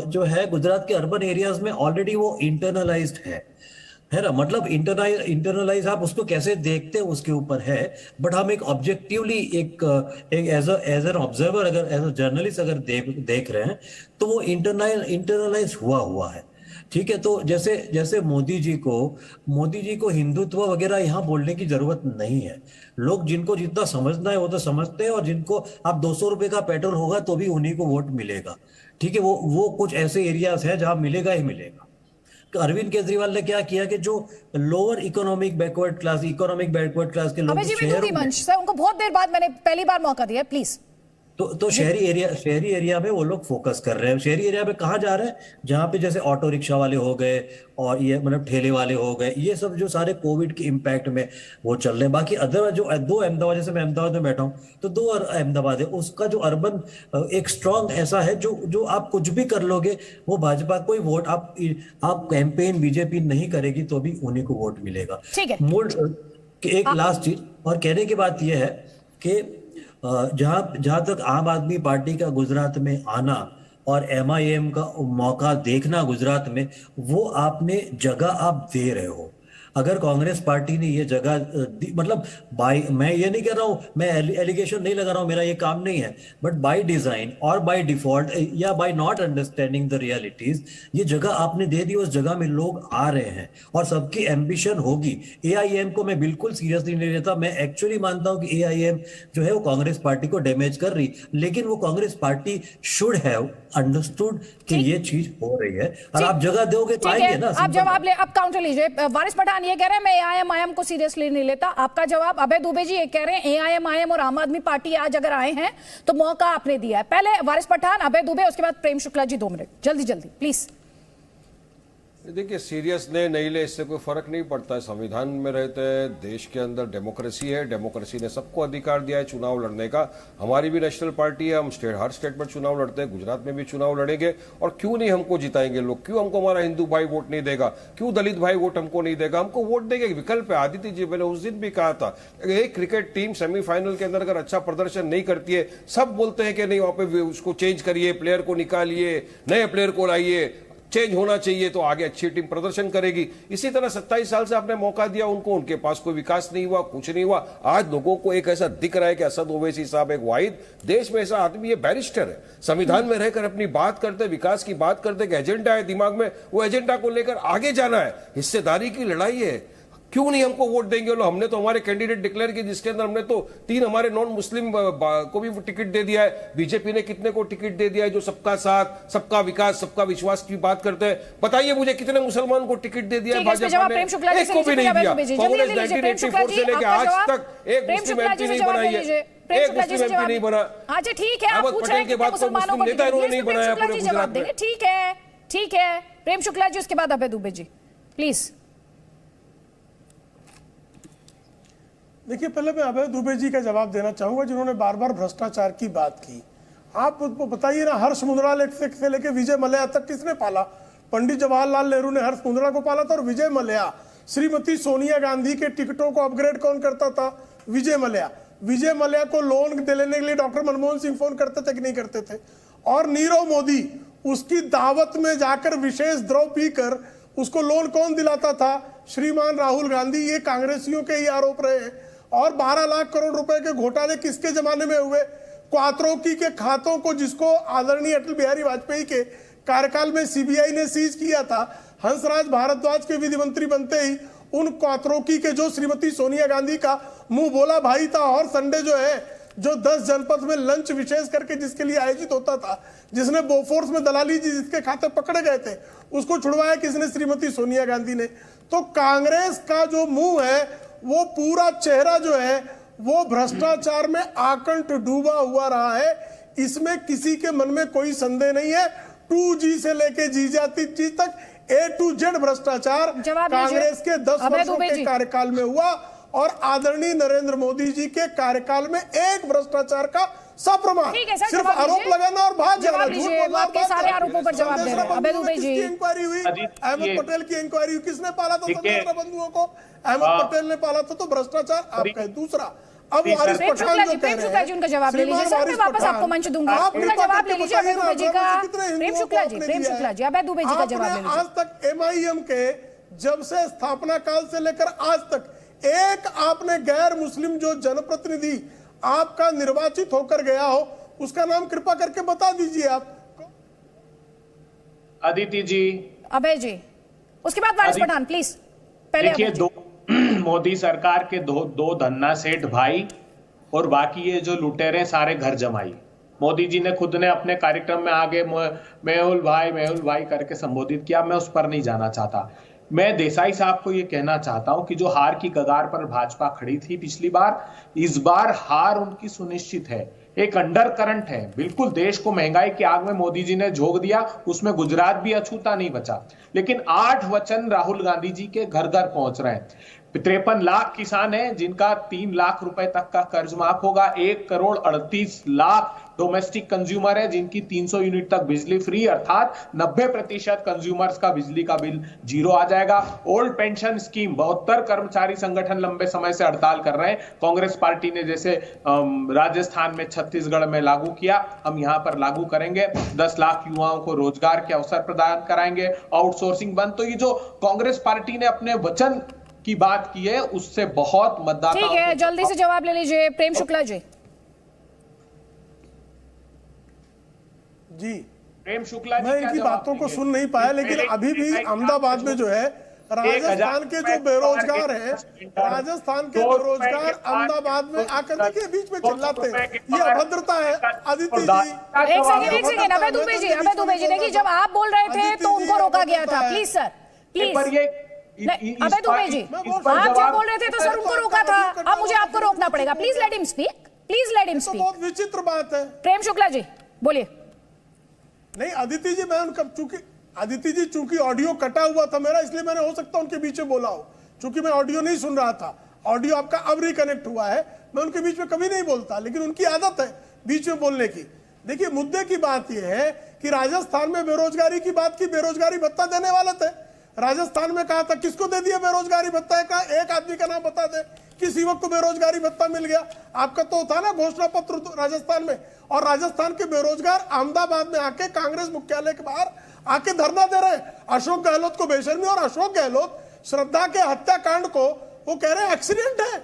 जो है गुजरात के अर्बन एरियाज में ऑलरेडी वो इंटरनलाइज्ड है ना। मतलब इंटरनलाइज आप उसको कैसे देखते हैं उसके ऊपर है, बट हम एक ऑब्जेक्टिवली एक एज एन ऑब्जर्वर, अगर एज अ जर्नलिस्ट अगर देख रहे हैं तो वो इंटरनलाइज हुआ है, ठीक है। तो जैसे मोदी जी को हिंदुत्व वगैरह यहाँ बोलने की जरूरत नहीं है। लोग जिनको जितना समझना है वो तो समझते हैं, और जिनको आप 200 रुपए का पेट्रोल होगा तो भी उन्हीं को वोट मिलेगा, ठीक है। वो कुछ ऐसे एरियाज है जहां मिलेगा ही मिलेगा। तो अरविंद केजरीवाल ने क्या किया कि जो लोअर इकोनॉमिक बैकवर्ड क्लास के लोग उनको बहुत देर बाद मैंने पहली बार मौका दिया, प्लीज। तो शहरी एरिया में वो लोग फोकस कर रहे हैं। शहरी एरिया में कहाँ जा रहे हैं, जहाँ पे जैसे ऑटो रिक्शा वाले हो गए और ये मतलब ठेले वाले हो गए, ये सब जो सारे कोविड के इम्पैक्ट में वो चल रहे हैं। बाकी अदर जो 2 अहमदाबाद, जैसे मैं अहमदाबाद में बैठा हूँ तो 2 अहमदाबाद है, उसका जो अर्बन एक स्ट्रॉन्ग ऐसा है जो आप कुछ भी कर लोगे वो भाजपा को ही वोट, आप कैंपेन बीजेपी नहीं करेगी तो भी उन्हीं को वोट मिलेगा। एक लास्ट चीज और कहने की बात यह है कि जहां तक आम आदमी पार्टी का गुजरात में आना और MIM का मौका देखना गुजरात में, वो आपने जगह आप दे रहे हो। अगर कांग्रेस पार्टी ने ये जगह मतलब मैं ये नहीं कह रहा हूं, मैं एलिगेशन नहीं लगा रहा हूं, मेरा ये काम नहीं है, बट बाय डिजाइन और बाय डिफॉल्ट या by not understanding the realities ये जगह आपने दे दी, उस जगह में लोग आ रहे हैं और सबकी एम्बिशन होगी। AIM को मैं बिल्कुल सीरियसली नहीं लेता। मैं एक्चुअली मानता हूं कि AIM जो है वो कांग्रेस पार्टी को डैमेज कर रही, लेकिन वो Congress party should have understood कि ये चीज हो रही है और आप जगह दोगे तो आएंगे ना। आप जवाब ले, आप काउंटर लीजिए। वारिस पठान ये कह रहे हैं मैं AIM को सीरियसली नहीं लेता, आपका जवाब? अभय दुबे जी ये कह रहे हैं AIM और आम आदमी पार्टी आज अगर आए हैं तो मौका आपने दिया है। पहले वारिस पठान, अभय दुबे, उसके बाद प्रेम शुक्ला जी, 2 मिनट जल्दी प्लीज। देखिए सीरियस नहीं ले इससे कोई फर्क नहीं पड़ता है। संविधान में रहते हैं, देश के अंदर डेमोक्रेसी है, डेमोक्रेसी ने सबको अधिकार दिया है चुनाव लड़ने का। हमारी भी नेशनल पार्टी है, हम हर स्टेट में चुनाव लड़ते हैं, गुजरात में भी चुनाव लड़ेंगे। और क्यों नहीं हमको जिताएंगे लोग, क्यों हमको हमारा हिंदू भाई वोट नहीं देगा, क्यों दलित भाई वोट हमको नहीं देगा, हमको वोट देंगे। विकल्प है। आदित्य जी मैंने उस दिन भी कहा था, एक क्रिकेट टीम सेमीफाइनल के अंदर अगर अच्छा प्रदर्शन नहीं करती है, सब बोलते हैं कि नहीं वहां पे उसको चेंज करिए, प्लेयर को निकालिए, नए प्लेयर को लाइए, चेंज होना चाहिए तो आगे अच्छी टीम प्रदर्शन करेगी। इसी तरह 27 साल से आपने मौका दिया उनको, उनके पास कोई विकास नहीं हुआ, कुछ नहीं हुआ। आज लोगों को एक ऐसा दिख रहा है कि असद ओवैसी साहब एक वाहिद देश में ऐसा आदमी, ये बैरिस्टर है, संविधान में रहकर अपनी बात करते, विकास की बात करते, एक एजेंडा है दिमाग में, वो एजेंडा को लेकर आगे जाना है। हिस्सेदारी की लड़ाई है। क्यों नहीं हमको वोट देंगे लोग? हमने तो हमारे कैंडिडेट डिक्लेयर किए जिसके अंदर हमने तो 3 हमारे नॉन मुस्लिम को भी टिकट दे दिया है। बीजेपी ने कितने को टिकट दे दिया है जो सबका साथ, सबका विकास, सबका विश्वास की बात करते हैं? बताइए मुझे कितने मुसलमान को टिकट दे दिया है भाजपा ने? एक को भी नहीं दिया। कांग्रेस 1984 से लेकर आज तक एक मुस्लिम एमपी नहीं बनाई है, एक मुस्लिम एमपी नहीं बना। अच्छा ठीक है, आप पूछ रहे हैं के बाद मुस्लिम नेता इन्होंने नहीं बनाया पूरे गुजरात में। ठीक है प्रेम शुक्ला जी, उसके बाद अभय दुबे जी प्लीज। देखिए पहले मैं अभय दुबे जी का जवाब देना चाहूंगा जिन्होंने बार बार भ्रष्टाचार की बात की। आप बताइए ना, हर्ष मुंद्रा से लेके विजय मल्ल्या तक किसने पाला? पंडित जवाहरलाल नेहरू ने हर्ष मुंद्रा को पाला था और विजय मल्ल्या। श्रीमती सोनिया गांधी के टिकटों को अपग्रेड कौन करता था? विजय मल्ल्या। विजय मल्ल्या को लोन लेने के लिए डॉक्टर मनमोहन सिंह फोन करते थे कि नहीं करते थे? और नीरव मोदी उसकी दावत में जाकर विशेष द्रव पीकर उसको लोन कौन दिलाता था? श्रीमान राहुल गांधी। ये कांग्रेसियों के ही आरोप रहे हैं। और 12 लाख करोड़ रुपए के घोटाले किसके जमाने में हुए? क्वात्रोकी के खातों को, जिसको आदरणीय अटल बिहारी वाजपेयी के कार्यकाल में सीबीआई ने सीज किया था, हंसराज भारद्वाज के विधि मंत्री बनते ही उन क्वात्रोकी के, जो श्रीमती सोनिया गांधी का मुंह बोला भाई था, और संडे जो है, जो 10 जनपद में लंच विशेष करके जिसके लिए आयोजित होता था, जिसने बोफोर्स में दलाली जी, जिसके खाते पकड़े गए थे, उसको छुड़वाया किसने? श्रीमती सोनिया गांधी ने। तो कांग्रेस का जो मुंह है, वो पूरा चेहरा जो है, वो भ्रष्टाचार में आकंठ डूबा हुआ रहा है। इसमें किसी के मन में कोई संदेह नहीं है। 2G से लेके जी तक A to Z भ्रष्टाचार कांग्रेस के 10 वर्षों के कार्यकाल में हुआ, और आदरणीय नरेंद्र मोदी जी के कार्यकाल में एक भ्रष्टाचार का सप्रमाण। सिर्फ आरोप लगाना और भाग जाना, झूठ बोलना, सारे आरोपों पर जवाब दे रहे हैं। अबे दुबे जी, इंक्वायरी हुई, अहमद पटेल की इंक्वायरी हुई, किसने पाला था संदेशरा बंधुओं को? अहमद पटेल ने पाला था। तो भ्रष्टाचार आपका है। दूसरा, अब वारिस पठान जो कह रहे हैं, प्रेम शुक्ला जी उनका जवाब ले लीजिए सर, मैं वापस आपको मंच दूंगा। उनका जवाब ले लीजिए अबे दुबे जी का। प्रेम शुक्ला जी, अबे दुबे जी का जवाब ले लीजिए। आज तक MIM के जब से स्थापना काल से लेकर आज तक एक आपने गैर मुस्लिम जो जनप्रतिनिधि आपका निर्वाचित होकर गया हो, उसका नाम कृपा करके बता दीजिए आप। अदिति जी, अबे जी, उसके बाद वारिस पठान प्लीज। पहले देखिए, मोदी सरकार के दो धन्ना सेठ भाई और बाकी ये जो लुटेरे सारे घर जमाई। मोदी जी ने खुद ने अपने कार्यक्रम में आगे मेहुल भाई करके संबोधित किया। मैं उस पर नहीं जाना चाहता। मैं देसाई साहब को यह कहना चाहता हूं कि जो हार की कगार पर भाजपा खड़ी थी पिछली बार, इस बार हार उनकी सुनिश्चित है। एक अंडर करंट है, बिल्कुल देश को महंगाई की आग में मोदी जी ने झोंक दिया, उसमें गुजरात भी अछूता नहीं बचा। लेकिन 8 वचन राहुल गांधी जी के घर घर पहुंच रहे हैं। 53 लाख किसान हैं जिनका 3 लाख रुपए तक का कर्ज माफ होगा। 1 करोड़ 38 लाख डोमेस्टिक कंज्यूमर है जिनकी 300 यूनिट तक बिजली फ्री, अर्थात 90% कंज्यूमर्स का बिजली का बिल 0 आ जाएगा। ओल्ड पेंशन स्कीम, 72 कर्मचारी संगठन लंबे समय से हड़ताल कर रहे हैं। कांग्रेस पार्टी ने जैसे राजस्थान में, छत्तीसगढ़ में लागू किया, हम यहां पर लागू करेंगे। 10 लाख युवाओं को रोजगार के अवसर प्रदान कराएंगे। आउटसोर्सिंग बंद। तो ये जो कांग्रेस पार्टी ने अपने वचन की बात की है, उससे बहुत मतदाताओं। ठीक है, जल्दी से जवाब ले लीजिए प्रेम शुक्ला जी। जी, प्रेम शुक्ला जी, मैं इनकी बातों को सुन नहीं पाया, लेकिन अभी भी अहमदाबाद में जो है, राजस्थान के जो बेरोजगार हैं, राजस्थान के बेरोजगार अहमदाबाद में आकर देखिए बीच में चिल्लाते हैं, ये अभद्रता है। अदिति जी, एक सेकंड, अबे दुबे जी, देखिए जब आप बोल रहे थे तो उनको रोका गया था। Please sir, please. अबे दुबे जी, आप जब बोल रहे थे तो सर उनको रोका था, अब मुझे आपको रोकना पड़ेगा। Please let him speak, please let him speak. बहुत विचित्र बात है। प्रेम शुक्ला जी बोलिए। नहीं अदिति जी, मैं उनका चूंकि ऑडियो कटा हुआ था मेरा, इसलिए मैंने हो सकता उनके बीच में बोला हो। चूंकि मैं ऑडियो नहीं सुन रहा था, ऑडियो आपका अब रिकनेक्ट हुआ है, मैं उनके बीच में कभी नहीं बोलता, लेकिन उनकी आदत है बीच में बोलने की। देखिए, मुद्दे की बात यह है कि राजस्थान में बेरोजगारी की बात की, बेरोजगारी भत्ता देने वाले थे। राजस्थान में कहा था, किसको दे दिया बेरोजगारी भत्ता? का एक आदमी का नाम बता दे, किस युवक को बेरोजगारी भत्ता मिल गया? आपका तो था ना घोषणा पत्र राजस्थान में। और राजस्थान के बेरोजगार अहमदाबाद में आके कांग्रेस मुख्यालय के बाहर आके धरना दे रहे हैं अशोक गहलोत को बेशर्मी। और अशोक गहलोत श्रद्धा के हत्याकांड को वो कह रहे हैं एक्सीडेंट है।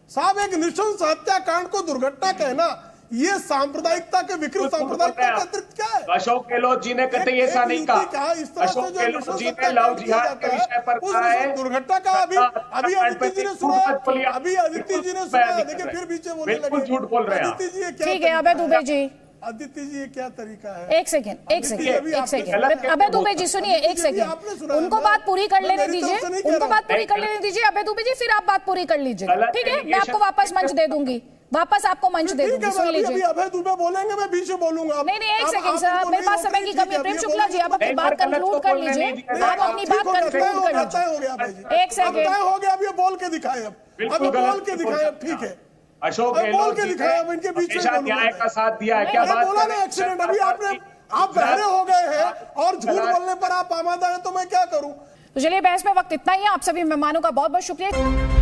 साहब, एक नृशंस हत्याकांड को दुर्घटना कहना, ये सांप्रदायिकता के विकृत सांप्रदायिकता का अतिरिक्त क्या है? अशोक गहलोत जी ने कतई ऐसा नहीं कहा। अशोक गहलोत जी ने लव जिहाद के विषय पर कहा है दुर्घटना का। अभी अदिति जी ने सुना, देखिए फिर पीछे बोलने लगे। झूठ बोल रहे हैं। अदिति जी, ठीक है अबे दुबे जी, अदिति जी, ये क्या तरीका है? एक सेकेंड। अबे दुबे जी सुनिए, एक सेकेंड, उनको बात पूरी कर लेने दीजिए, अबे दुबे जी, फिर आप बात पूरी कर लीजिए, ठीक है? मैं आपको वापस मंच दे दूंगी, वापस आपको मंच दे दूंगी, सुन लीजिए। अबे दुबे बोलेंगे, मैं बीच में बोलूंगा। नहीं, एक सेकंड सर, मेरे पास समय की कमी है। प्रेम शुक्ला जी, आप अपनी बात कंक्लूड कर लीजिए, आप अपनी बात कंक्लूड कर लीजिए। एक सेकंड हो गया, अब ये बोल के दिखाए, अब बोल के दिखाए, अब ठीक है। अशोक गहलोत जी ने इनके बीच में न्याय का साथ दिया है। क्या बात बोला ना एक्सीडेंट? अभी आप बहरे हो गए हैं और झूठ बोलने पर आप आमादा है, तो मैं क्या करूं? तो चलिए, बहस में वक्त इतना ही है। आप सभी मेहमानों का बहुत बहुत शुक्रिया।